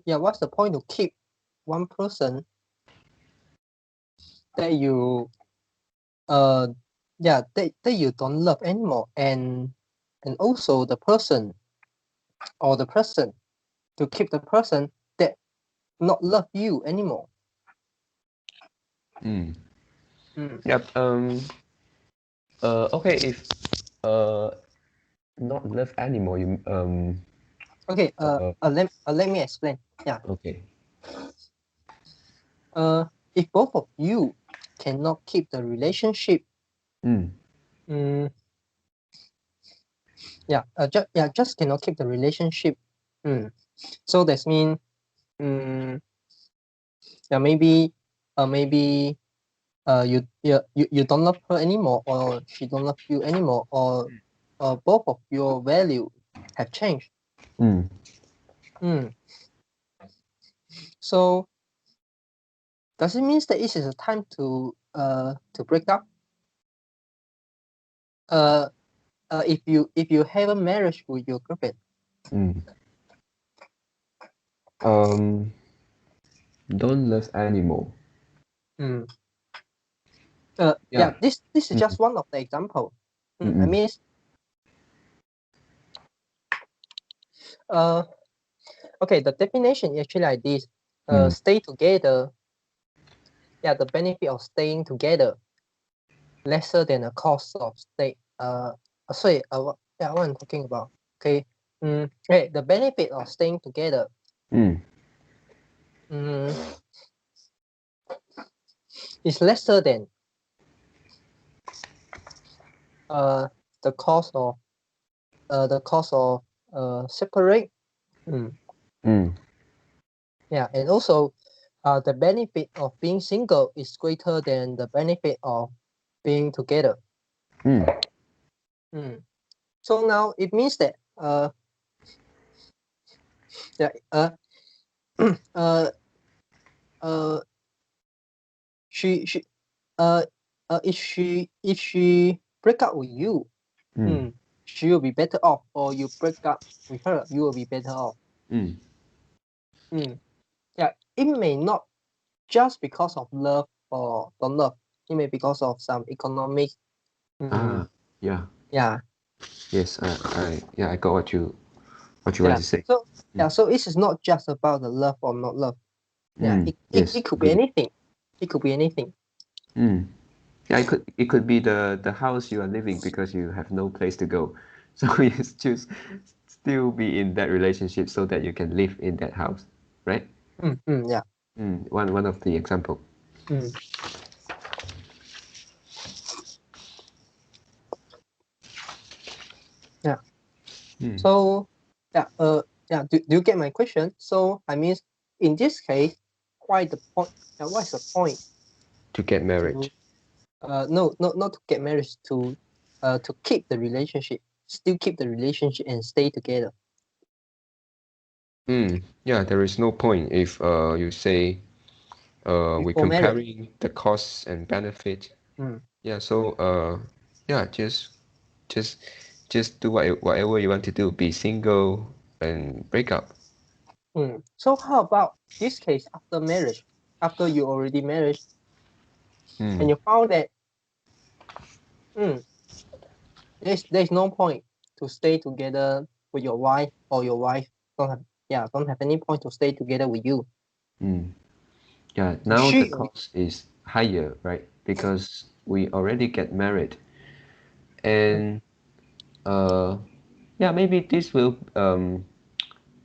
[SPEAKER 2] yeah. What's the point to keep one person that you uh yeah that you don't love anymore, and also the person or the person to keep the person that not love you anymore.
[SPEAKER 1] Mm.
[SPEAKER 2] Mm.
[SPEAKER 1] Yep. Okay. If uh, not love anymore, you
[SPEAKER 2] Okay.
[SPEAKER 1] uh,
[SPEAKER 2] Let me explain. Yeah.
[SPEAKER 1] okay.
[SPEAKER 2] If both of you cannot keep the relationship,
[SPEAKER 1] Mm.
[SPEAKER 2] mm, just cannot keep the relationship. Mm. So that means, yeah, maybe you don't love her anymore, or she don't love you anymore, or both of your value have changed.
[SPEAKER 1] Mm.
[SPEAKER 2] Mm. So does it mean that it is a time to break up? Uh, if you have a marriage with your girlfriend,
[SPEAKER 1] Mm. Um, don't love anymore.
[SPEAKER 2] mm. Yeah,
[SPEAKER 1] Yeah.
[SPEAKER 2] this is
[SPEAKER 1] Mm.
[SPEAKER 2] just one of the example. I
[SPEAKER 1] Mm-mm.
[SPEAKER 2] mean, uh, okay, the definition is actually like this.
[SPEAKER 1] Mm.
[SPEAKER 2] Stay together. Yeah, the benefit of staying together lesser than the cost of stay. Sorry. Yeah, what I'm talking about. Okay. Okay, the benefit of staying together
[SPEAKER 1] Mm.
[SPEAKER 2] is lesser than the cost of separate. Yeah, and also the benefit of being single is greater than the benefit of being together. So now it means that she if she break up with you, she will be better off, or you break up with her, you will be better off. Yeah, it may not just because of love or don't love. It may because of some economic.
[SPEAKER 1] Yeah.
[SPEAKER 2] Yeah.
[SPEAKER 1] Yes, I got what you want to say.
[SPEAKER 2] So so it is not just about the love or not love. Yeah,
[SPEAKER 1] Yes,
[SPEAKER 2] it could be
[SPEAKER 1] agree.
[SPEAKER 2] anything. It could be anything.
[SPEAKER 1] Yeah, it could be the house you are living because you have no place to go. So you choose still be in that relationship so that you can live in that house, right?
[SPEAKER 2] Yeah.
[SPEAKER 1] One of the example.
[SPEAKER 2] Yeah. So do you get my question? So I mean, in this case, why the point? What's the point
[SPEAKER 1] To get
[SPEAKER 2] to
[SPEAKER 1] married.
[SPEAKER 2] no, not to get married, to keep the relationship, still keep the relationship and stay together.
[SPEAKER 1] Yeah, there is no point if you say we're
[SPEAKER 2] Before marriage.
[SPEAKER 1] comparing the costs and benefit.
[SPEAKER 2] Mm.
[SPEAKER 1] Yeah, so yeah, just just do whatever you want to do. Be single and break up.
[SPEAKER 2] So how about this case after marriage? After you already married and you found that there's no point to stay together with your wife, or your wife don't have any point to stay together with you.
[SPEAKER 1] Yeah, now the cost is higher, right? Because we already get married, and yeah, maybe this will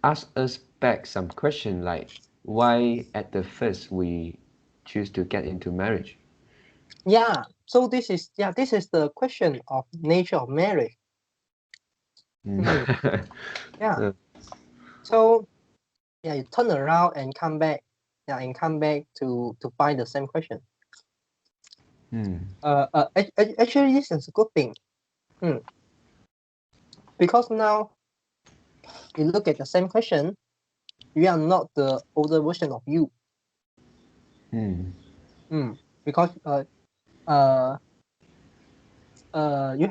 [SPEAKER 1] ask us back some question like why at the first we choose to get into marriage.
[SPEAKER 2] Yeah. So this is the question of nature of marriage. Yeah. So you turn around and come back, to find the same question. Actually, this is a good thing. Because now you look at the same question, you are not the older version of you. Because you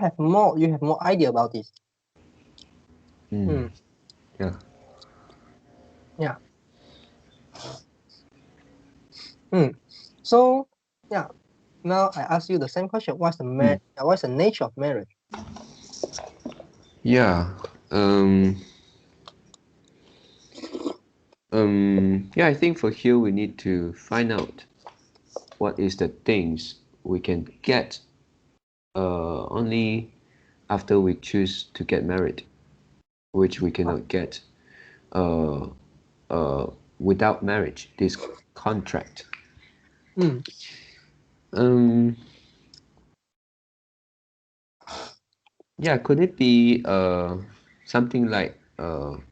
[SPEAKER 2] have more idea about this.
[SPEAKER 1] Yeah.
[SPEAKER 2] Yeah. So now I ask you the same question. What's the nature of marriage?
[SPEAKER 1] Yeah. Yeah, I think for here we need to find out what is the things we can get only after we choose to get married, which we cannot get uh, without marriage, this contract. Um, yeah, could it be something like um,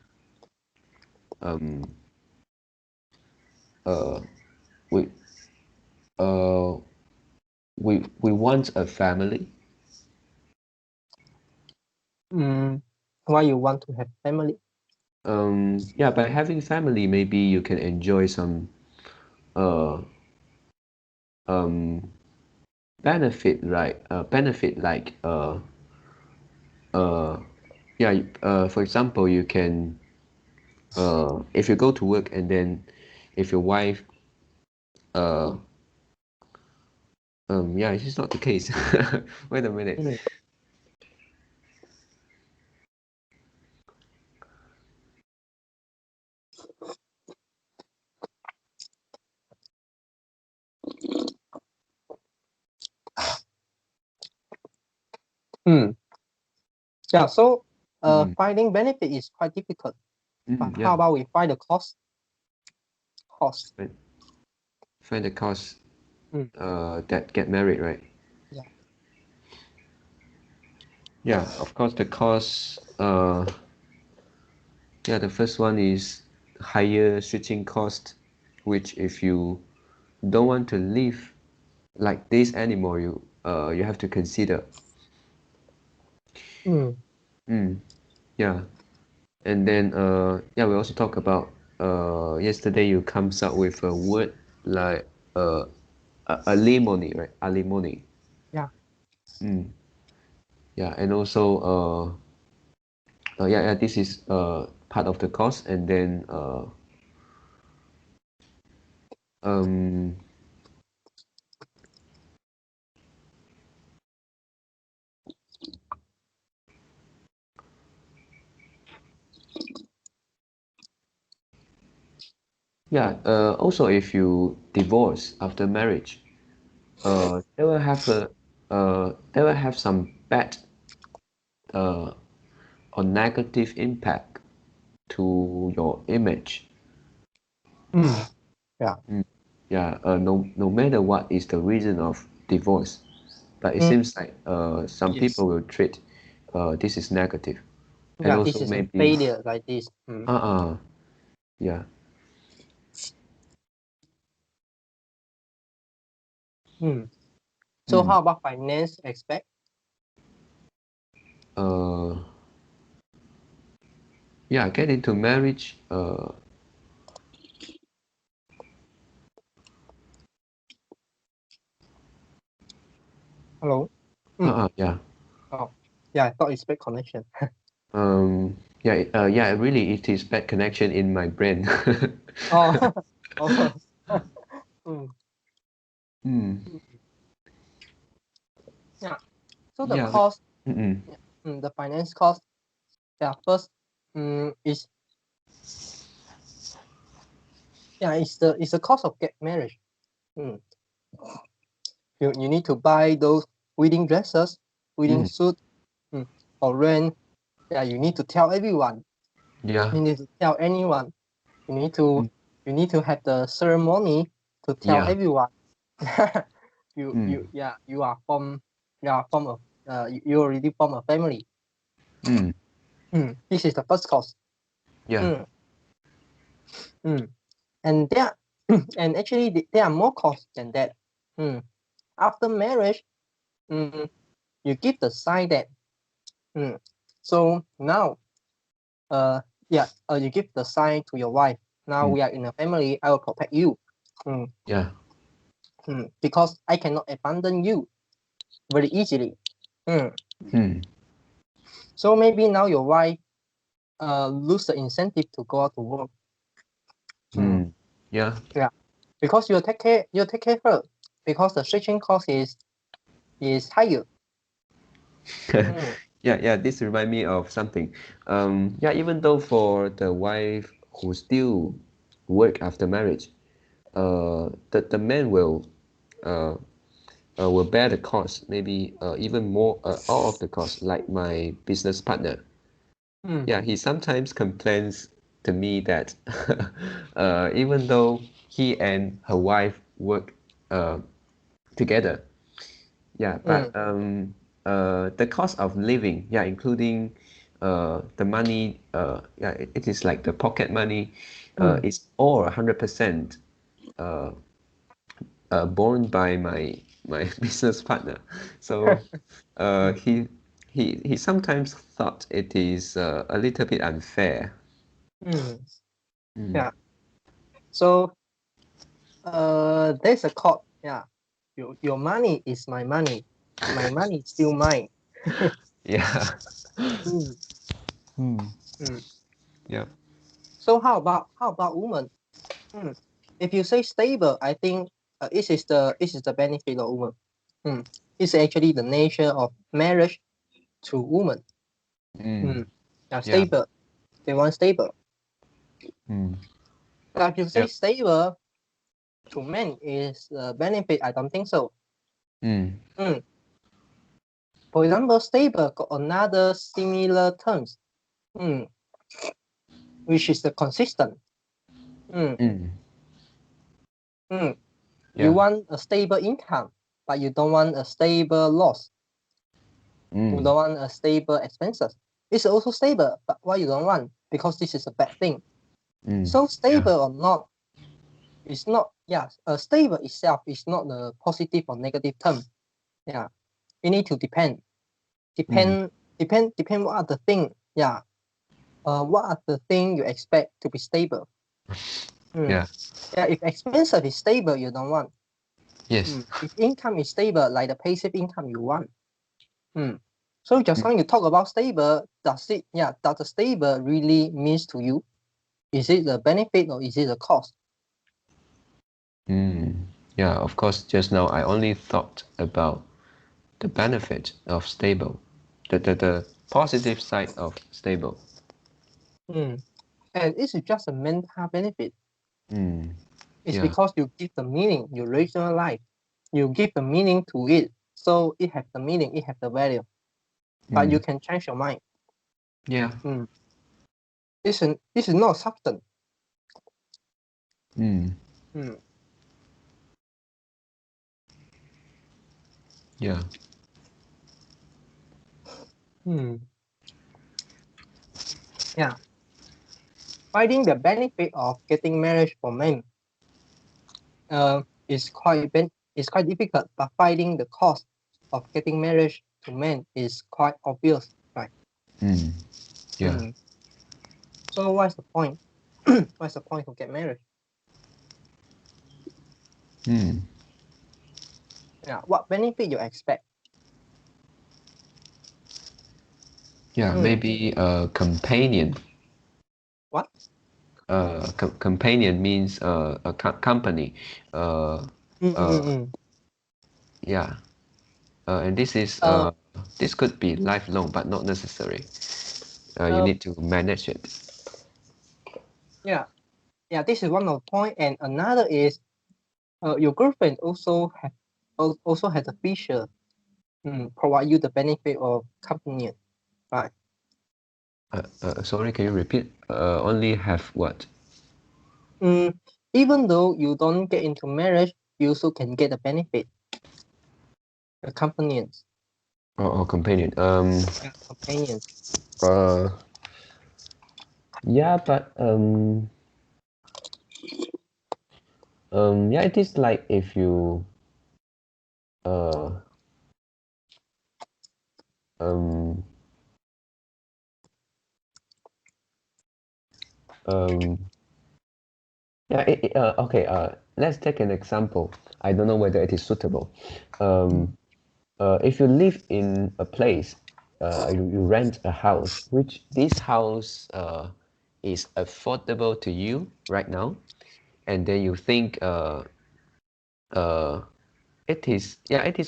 [SPEAKER 1] uh, we uh, we want a family?
[SPEAKER 2] Why you want to have family?
[SPEAKER 1] Yeah, by having family, maybe you can enjoy some uh, um, benefit like yeah, for example, you can if you go to work and then if your wife uh yeah, this is not the case. Wait a minute.
[SPEAKER 2] Yeah. So finding benefit is quite difficult. But
[SPEAKER 1] Yeah.
[SPEAKER 2] how about we find the cost?
[SPEAKER 1] Find the cost that get married, right?
[SPEAKER 2] Yeah.
[SPEAKER 1] Yeah, of course the cost yeah, the first one is higher switching cost, which if you don't want to live like this anymore, you have to consider. Yeah. And then yeah, we also talk about yesterday you comes up with a word like alimony, right? Alimony.
[SPEAKER 2] Yeah.
[SPEAKER 1] Yeah, and also yeah, this is part of the cost, and then um yeah, also if you divorce after marriage, they will have they will have some bad uh, or negative impact to your image.
[SPEAKER 2] Yeah.
[SPEAKER 1] Yeah, no matter what is the reason of divorce, but it
[SPEAKER 2] Mm.
[SPEAKER 1] seems like some
[SPEAKER 2] Yes.
[SPEAKER 1] people will treat this is negative, and
[SPEAKER 2] Yeah, this
[SPEAKER 1] also
[SPEAKER 2] is a
[SPEAKER 1] maybe
[SPEAKER 2] failure like this.
[SPEAKER 1] yeah.
[SPEAKER 2] So
[SPEAKER 1] Mm.
[SPEAKER 2] how about finance aspect?
[SPEAKER 1] uh yeah, get into marriage
[SPEAKER 2] Hello?
[SPEAKER 1] yeah.
[SPEAKER 2] Oh, yeah, I thought it's bad connection.
[SPEAKER 1] Yeah, really, it is bad connection in my brain.
[SPEAKER 2] Oh, oh. Mm.
[SPEAKER 1] Mm,
[SPEAKER 2] Yeah. So the
[SPEAKER 1] yeah.
[SPEAKER 2] cost,
[SPEAKER 1] Mm-mm.
[SPEAKER 2] yeah, the finance cost, yeah, first, is it's the cost of get marriage. Mm. You need to buy those wedding dresses, wedding
[SPEAKER 1] Mm,
[SPEAKER 2] suit, or rent. Yeah, you need to tell everyone.
[SPEAKER 1] yeah.
[SPEAKER 2] You need to tell anyone. You need to
[SPEAKER 1] Mm,
[SPEAKER 2] you need to have the ceremony to tell
[SPEAKER 1] yeah.
[SPEAKER 2] everyone.
[SPEAKER 1] Mm,
[SPEAKER 2] You are from you already form a family.
[SPEAKER 1] mm,
[SPEAKER 2] This is the first cost.
[SPEAKER 1] yeah.
[SPEAKER 2] Mm, mm. And there and actually there are more costs than that. After marriage, you give the sign that so now you give the sign to your wife. Now
[SPEAKER 1] Mm,
[SPEAKER 2] we are in a family. I will protect you. Mm,
[SPEAKER 1] yeah.
[SPEAKER 2] because I cannot abandon you very easily.
[SPEAKER 1] Mm,
[SPEAKER 2] So maybe now your wife lose the incentive to go out to work.
[SPEAKER 1] mm, yeah.
[SPEAKER 2] Yeah, because you take care of her because the switching cost is higher.
[SPEAKER 1] Yeah, this remind me of something. Yeah, even though for the wife who still work after marriage, the man uh, will bear the cost, maybe even more, all of the cost, like my business partner. Yeah, he sometimes complains to me that even though he and her wife work uh, together, yeah, but the cost of living, yeah, including the money, yeah, it is like the pocket money, is all 100% borne by my business partner. So he he sometimes thought it is a little bit unfair.
[SPEAKER 2] Yeah. So there's a court. Yeah. Your money is my money. My money is still mine.
[SPEAKER 1] Yeah.
[SPEAKER 2] Mm, mm.
[SPEAKER 1] Yeah.
[SPEAKER 2] So how about women? If you say stable, I think this is the benefit of woman. It's actually the nature of marriage to woman.
[SPEAKER 1] Mm.
[SPEAKER 2] Mm. Yeah,
[SPEAKER 1] Yeah.
[SPEAKER 2] stable. They want stable.
[SPEAKER 1] Mm.
[SPEAKER 2] But if you say
[SPEAKER 1] Yeah.
[SPEAKER 2] stable to men is a benefit, I don't think so.
[SPEAKER 1] Mm.
[SPEAKER 2] For example, stable got another similar terms. which is the consistent.
[SPEAKER 1] Mm.
[SPEAKER 2] You
[SPEAKER 1] Yeah.
[SPEAKER 2] want a stable income, but you don't want a stable loss. You don't want a stable expenses. It's also stable, but why you don't want? Because this is a bad thing. So stable or not, it's not. Stable itself is not a positive or negative term. Yeah, it need to depend. Depend what are the thing. Yeah. What are the thing you expect to be stable?
[SPEAKER 1] Yeah.
[SPEAKER 2] Yeah, if expensive is stable, you don't want.
[SPEAKER 1] Yes.
[SPEAKER 2] If income is stable, like the passive income, you want. So just now you talk about stable, does the stable really means to you? Is it the benefit or is it the cost?
[SPEAKER 1] Yeah, of course, just now I only thought about the benefit of stable, the positive side of stable.
[SPEAKER 2] And this is just a mental benefit. It's
[SPEAKER 1] Yeah.
[SPEAKER 2] because you give the meaning, you rationalize, you give the meaning to it. So it has the meaning, it has the value. But you can change your mind.
[SPEAKER 1] Yeah.
[SPEAKER 2] This is not substance.
[SPEAKER 1] Yeah.
[SPEAKER 2] Yeah. Finding the benefit of getting married for men is quite difficult, but finding the cost of getting married to men is quite obvious, right?
[SPEAKER 1] Yeah.
[SPEAKER 2] So what's the point? What's the point to get married? Yeah, what benefit you expect?
[SPEAKER 1] Yeah, maybe a companion.
[SPEAKER 2] What?
[SPEAKER 1] Companion means a company. Yeah. And this is this could be lifelong, but not necessary. You need to manage it.
[SPEAKER 2] Yeah, this is one of the point, and another is your girlfriend also has a feature provide you the benefit of companion, right?
[SPEAKER 1] Sorry, can you repeat? Only have what?
[SPEAKER 2] Even though you don't get into marriage, you also can get a benefit. The companions.
[SPEAKER 1] Companion.
[SPEAKER 2] Companions.
[SPEAKER 1] Yeah, but yeah, it is like if you um yeah, okay, let's take an example. I don't know whether it is suitable. If you live in a place, you rent a house, which this house is affordable to you right now, and then you think it is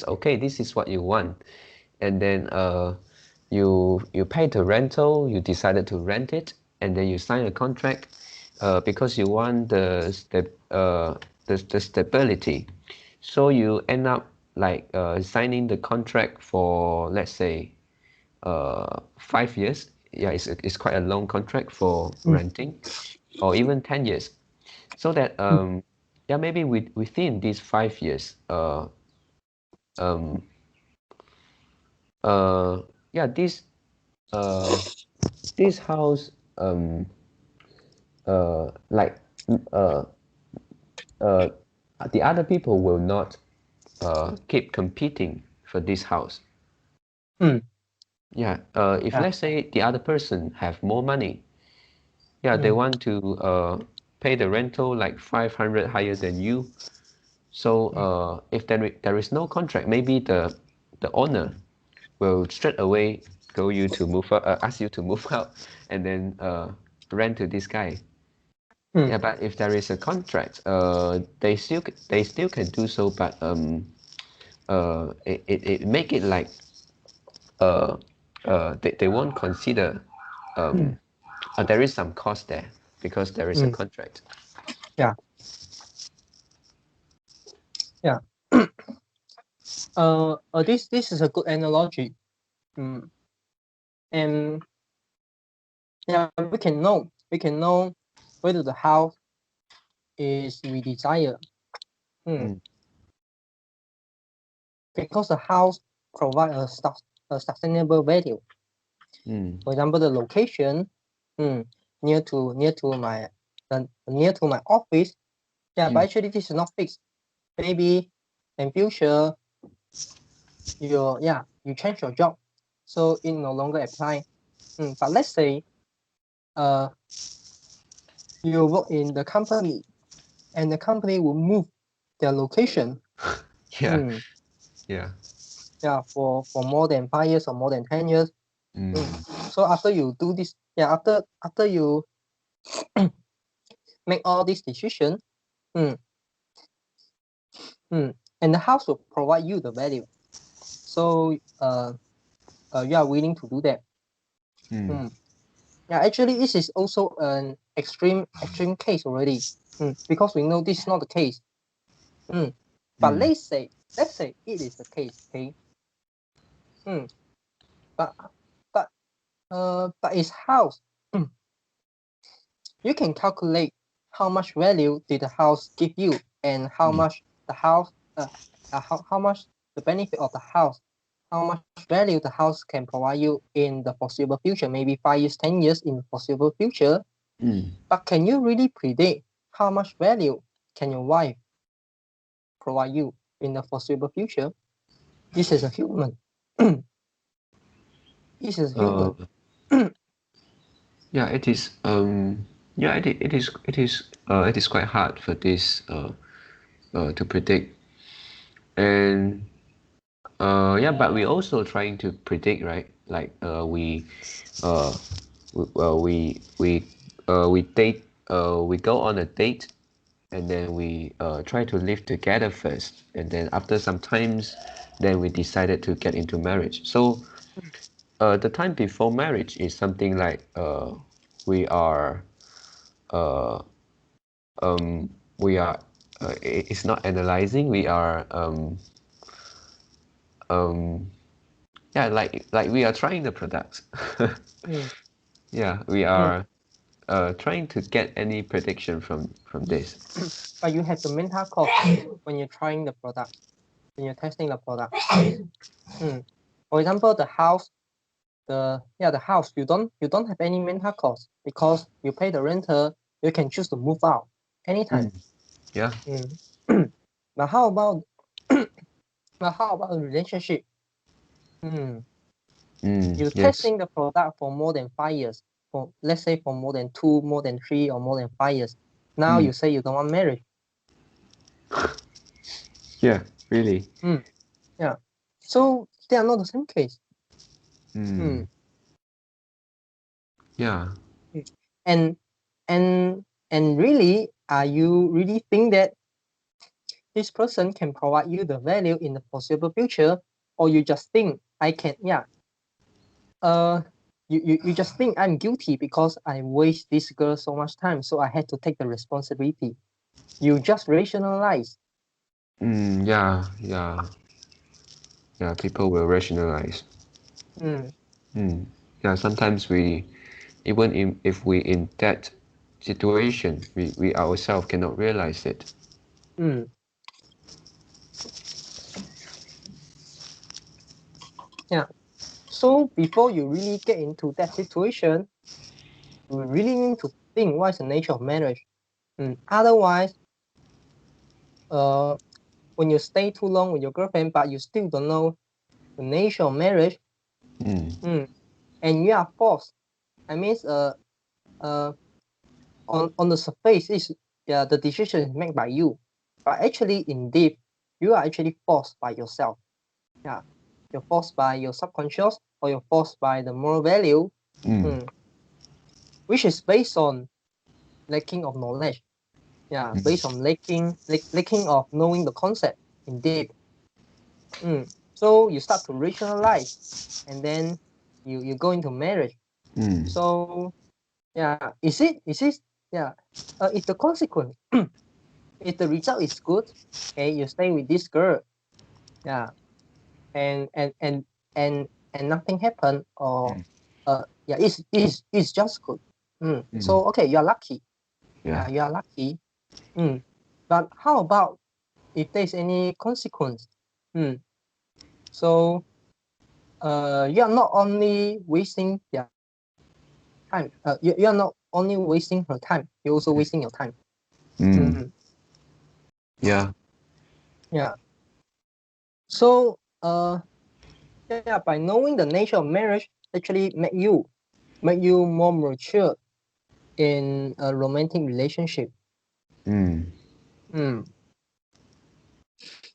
[SPEAKER 1] okay, this is what you want, and then you pay the rental, you decided to rent it, and then you sign a contract because you want the stability. So you end up like signing the contract for, let's say, 5 years. Yeah, it's quite a long contract for renting, or even 10 years. So that yeah, maybe within these 5 years, yeah, this house like uh uh the other people will not keep competing for this house. Yeah, if let's say the other person have more money, yeah, they want to pay the rental like 500 higher than you. So if there is no contract, maybe the owner will straight away go you to move out, ask you to move out, and then rent to this guy. Yeah, but if there is a contract, they still can do so, but it make it like they won't consider there is some cost there because there is a contract.
[SPEAKER 2] Yeah. Yeah. This is a good analogy. And yeah, we can know whether the house is we desire. Because the house provide a sustainable value. For example, the location near to my office. Yeah, but actually this is not fixed. Maybe in future you change your job, so it no longer apply. But let's say you work in the company and the company will move their location.
[SPEAKER 1] Yeah.
[SPEAKER 2] For more than 5 years or more than 10 years. So after you do this, after you make all these decisions, and the house will provide you the value. So you are willing to do that. Yeah, actually, this is also an extreme case already, because we know this is not the case. But let's say it is the case, okay? But it's house. You can calculate how much value did the house give you, and how much the house, how much the benefit of the house, how much value the house can provide you in the foreseeable future, maybe 5 years, 10 years in the foreseeable future. But can you really predict how much value can your wife provide you in the foreseeable future? This is a human. This is a human.
[SPEAKER 1] Yeah, it is. Yeah, it is quite hard for this to predict, and yeah, but we're also trying to predict, right? Like we date, we go on a date, and then we try to live together first, and then after some times, then we decided to get into marriage. So the time before marriage is something like we are uh, it's not analyzing, we are yeah, like we are trying the products. Yeah, we are trying to get any prediction from this.
[SPEAKER 2] But you have the mental cost when you're trying the product, when you're testing the product. For example, the house, the house, you don't have any mental cost because you pay the renter. You can choose to move out anytime.
[SPEAKER 1] Yeah.
[SPEAKER 2] But how about the relationship? You're testing the product for more than 5 years, for let's say for more than 2, more than 3, or more than 5 years. Now you say you don't want marriage.
[SPEAKER 1] Yeah, really.
[SPEAKER 2] Yeah. So they are not the same case.
[SPEAKER 1] Yeah.
[SPEAKER 2] And really, are you really think that this person can provide you the value in the foreseeable future, or you just think I can? You just think I'm guilty because I waste this girl so much time, so I had to take the responsibility. You just rationalize.
[SPEAKER 1] Yeah. People will rationalize. Yeah, sometimes we, even if we in that situation, we ourselves cannot realize it.
[SPEAKER 2] Yeah. So before you really get into that situation, you really need to think what is the nature of marriage. Otherwise, when you stay too long with your girlfriend, but you still don't know the nature of marriage, and you are forced. I mean, on the surface, the decision is made by you, but actually, in deep, you are actually forced by yourself. Yeah, you're forced by your subconscious, or you're forced by the moral value, which is based on lacking of knowledge. Yeah, based on lacking of knowing the concept in deep. So you start to rationalize, and then you go into marriage. So yeah, is it yeah? If the consequence, if the result is good, okay, you stay with this girl, yeah, and nothing happened, or it's just good. So okay, you are lucky.
[SPEAKER 1] Yeah.
[SPEAKER 2] You are lucky. But how about if there's any consequence? So you are not only wasting their time. You are not only wasting her time. You're also wasting your time.
[SPEAKER 1] Yeah.
[SPEAKER 2] Yeah. So by knowing the nature of marriage, actually make you more mature in a romantic relationship.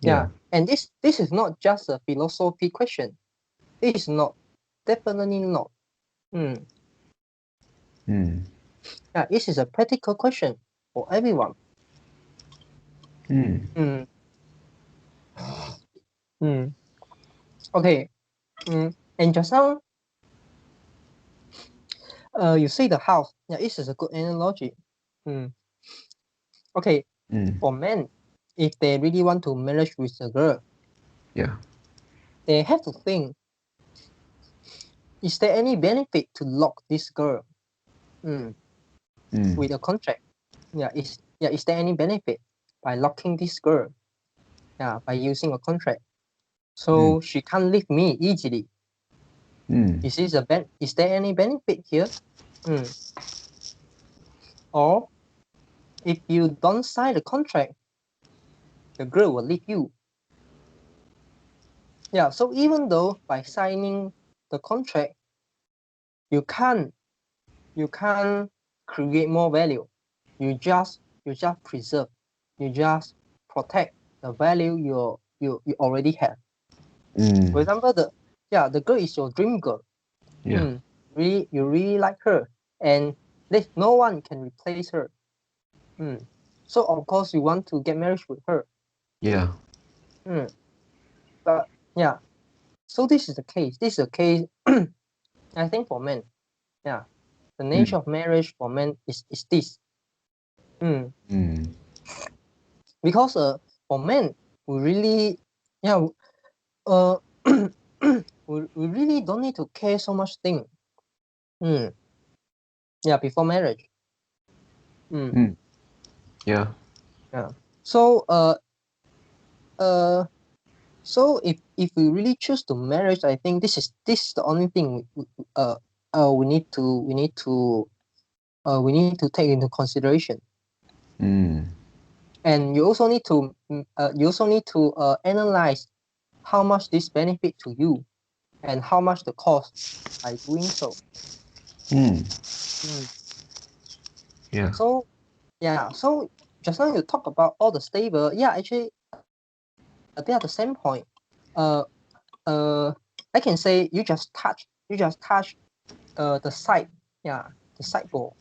[SPEAKER 1] Yeah.
[SPEAKER 2] And this is not just a philosophy question. It is not, definitely not. Yeah, this is a practical question for everyone. Okay. And just now, you say the house. Yeah, this is a good analogy. Okay. For men, if they really want to marriage with a girl,
[SPEAKER 1] Yeah.
[SPEAKER 2] they have to think: is there any benefit to lock this girl with a contract? Is there any benefit by locking this girl? Yeah, by using a contract, so she can't leave me easily. Is there any benefit here? Or if you don't sign the contract, the girl will leave you. Yeah, so even though by signing the contract, you can't create more value. You just preserve, you just protect the value you already have. For example, the girl is your dream girl.
[SPEAKER 1] Yeah.
[SPEAKER 2] You really like her, and no one can replace her. So of course you want to get married with her.
[SPEAKER 1] Yeah.
[SPEAKER 2] But yeah, so this is the case. This is a case. I think for men, yeah, the nature of marriage for men is this. Because for men, we really, we really don't need to care so much thing. Yeah, before marriage.
[SPEAKER 1] Yeah.
[SPEAKER 2] Yeah. So so if we really choose to marriage, I think this is the only thing we need to take into consideration. And you also need to analyze how much this benefit to you and how much the cost by doing so.
[SPEAKER 1] Yeah.
[SPEAKER 2] So so just now you talk about all the stable. Actually, they are the same point. I can say you just touch the side, the sideboard.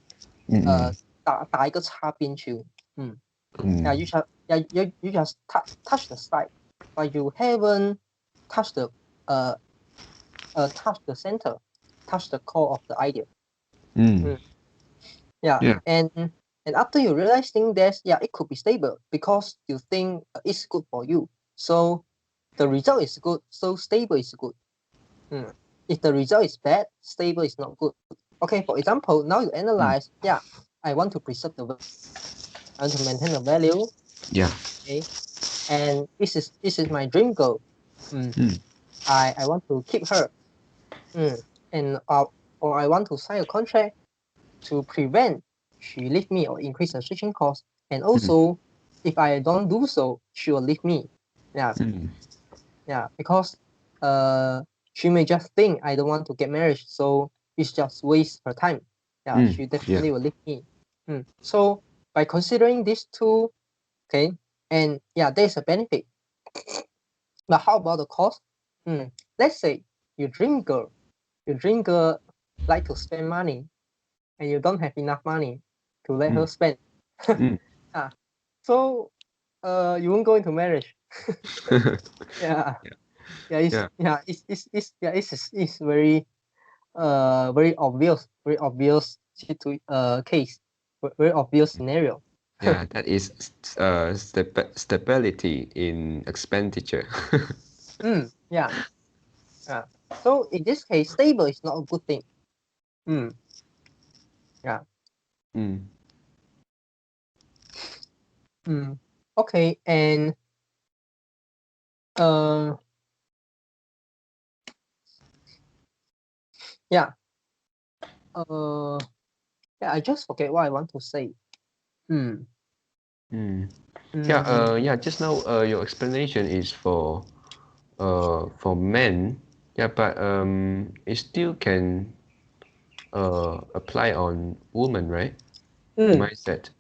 [SPEAKER 2] 打一个擦边球. You just touch the side, but you haven't touched touch the center, touch the core of the idea. And after you realizing this, it could be stable because you think it's good for you. So the result is good, so stable is good. If the result is bad, stable is not good. Okay, for example, now you analyze, I want to preserve I want to maintain the value.
[SPEAKER 1] Yeah.
[SPEAKER 2] Okay, and this is my dream goal. I want to keep her. And or I want to sign a contract to prevent she leave me or increase the switching cost. And also, if I don't do so, she will leave me. Because she may just think I don't want to get married, so it's just waste her time. She definitely will leave me. So by considering these two, okay, and there's a benefit. But how about the cost? Let's say your dream girl like to spend money, and you don't have enough money to let her spend. So you won't go into marriage. It's very very obvious case, very obvious scenario.
[SPEAKER 1] Yeah, that is stability in expenditure.
[SPEAKER 2] Yeah. So in this case, stable is not a good thing. Yeah.
[SPEAKER 1] Mm.
[SPEAKER 2] Okay, and yeah. Yeah, I just forget what I want to say.
[SPEAKER 1] Yeah, just now your explanation is for men. Yeah, but it still can apply on women, right? Mindset.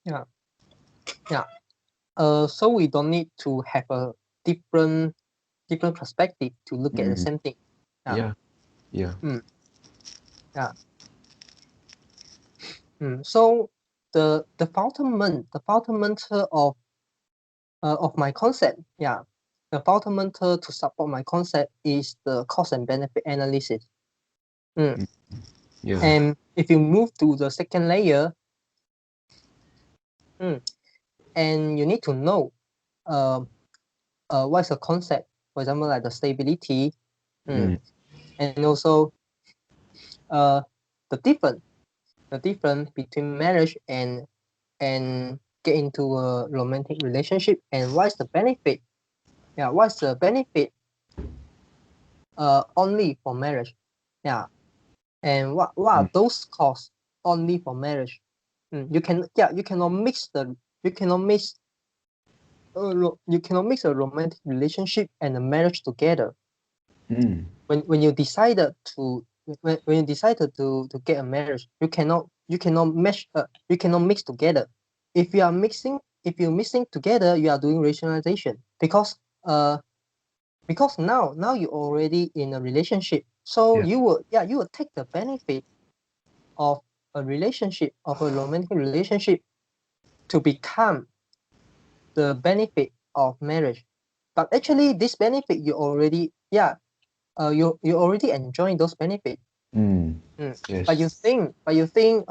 [SPEAKER 2] Yeah. Yeah. So we don't need to have a different perspective to look at the same thing.
[SPEAKER 1] Yeah. Yeah.
[SPEAKER 2] Yeah. So the fundamental of my concept, the fundamental to support my concept is the cost and benefit analysis.
[SPEAKER 1] Yeah.
[SPEAKER 2] And if you move to the second layer, and you need to know what's the concept, for example, like the stability, and also the difference between marriage and get into a romantic relationship, and what's the benefit. What's the benefit only for marriage. And what are those costs only for marriage. You cannot mix a romantic relationship and a marriage together. When you decided to get a marriage, you cannot mix together. If you're mixing together, you are doing rationalization, because now you're already in a relationship, so you will take the benefit of a relationship, of a romantic relationship, to become the benefit of marriage. But actually this benefit you already you already enjoying those benefits.
[SPEAKER 1] Yes.
[SPEAKER 2] But you think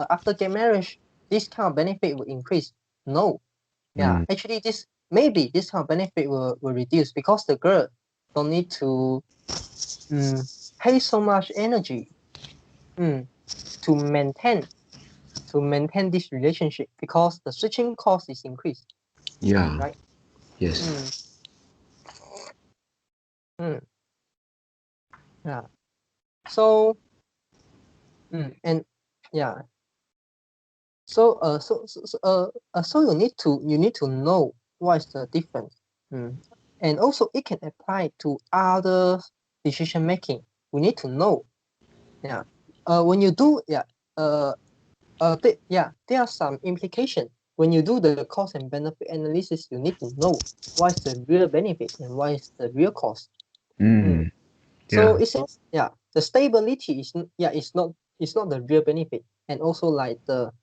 [SPEAKER 2] after get marriage this kind of benefit will increase. No. Actually this kind of benefit will reduce, because the girl don't need to pay so much energy to maintain this relationship, because the switching cost is increased.
[SPEAKER 1] Yeah.
[SPEAKER 2] Right?
[SPEAKER 1] Yes.
[SPEAKER 2] Yeah. So and yeah. So so you need to know what is the difference. And also it can apply to other decision making. We need to know. When you do there are some implications. When you do the cost and benefit analysis, you need to know what is the real benefit and what is the real cost. So it says, the stability is not the real benefit, and also like the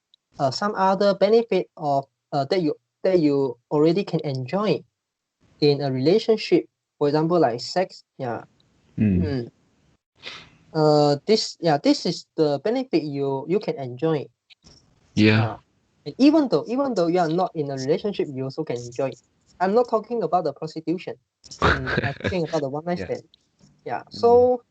[SPEAKER 2] some other benefit of that you already can enjoy in a relationship. For example, like sex. This is the benefit you can enjoy.
[SPEAKER 1] Yeah.
[SPEAKER 2] And even though you are not in a relationship, you also can enjoy. I'm not talking about the prostitution. I'm talking about the one night stand. So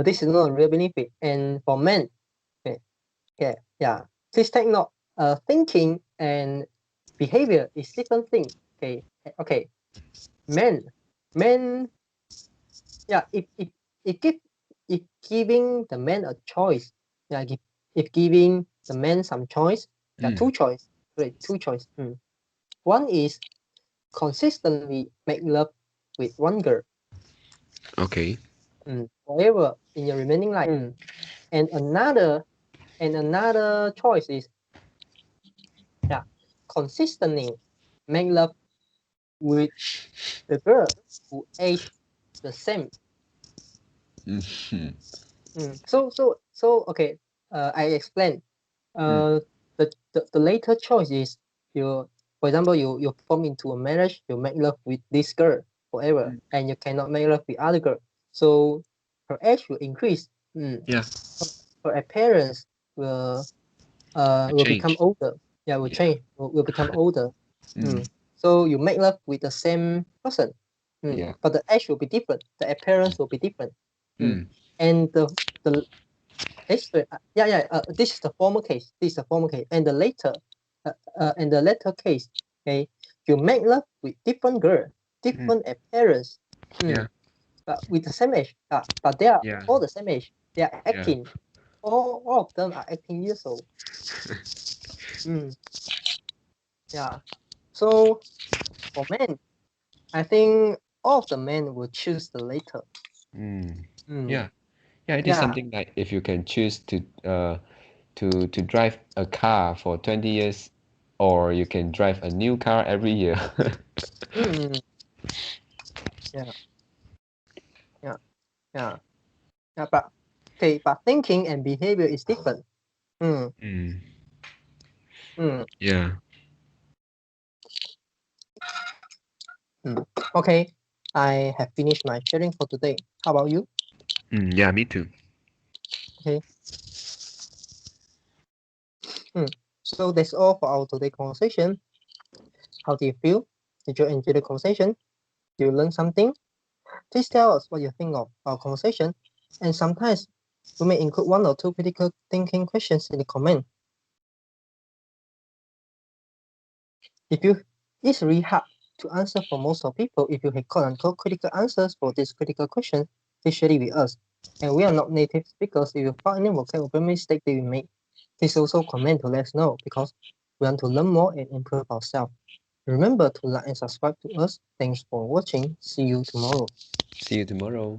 [SPEAKER 2] this is not a real benefit. And for men, please take note. Thinking and behavior is different thing. Okay. Men, if give if giving the man a choice, if giving the man some choice, two choice. One is consistently make love with one girl.
[SPEAKER 1] Okay.
[SPEAKER 2] Forever in your remaining life. And another choice is consistently make love with the girl who age the same. So okay. I explain. The later choice is for example, you form into a marriage, you make love with this girl forever, and you cannot make love with other girl. So her age will increase.
[SPEAKER 1] Yeah.
[SPEAKER 2] Her appearance will become
[SPEAKER 1] Change.
[SPEAKER 2] older. Will change. Will become older. So you make love with the same person.
[SPEAKER 1] Yeah.
[SPEAKER 2] But the age will be different. The appearance will be different. And the history, this is the former case. This is the former case. And the later case, okay, you make love with different girl, different appearance. But with the same age. But they are all the same age. They are acting. All of them are 18 years old. Yeah. So for men, I think all of the men will choose the later.
[SPEAKER 1] Yeah. Yeah, it is something like if you can choose to drive a car for 20 years, or you can drive a new car every year.
[SPEAKER 2] Yeah. Yeah. Yeah. Yeah. But thinking and behavior is different.
[SPEAKER 1] Yeah.
[SPEAKER 2] Okay. I have finished my sharing for today. How about you?
[SPEAKER 1] Yeah, me too.
[SPEAKER 2] Okay. So that's all for our today conversation. How do you feel? Did you enjoy the conversation? Did you learn something? Please tell us what you think of our conversation. And sometimes we may include 1 or 2 critical thinking questions in the comment. It's really hard to answer for most of people. If you have quote-unquote critical answers for this critical question, please share it with us. And we are not native speakers. If you find any vocabulary mistake that we made, please also comment to let us know, because we want to learn more and improve ourselves. Remember to like and subscribe to us. Thanks for watching. See you tomorrow.
[SPEAKER 1] See you tomorrow.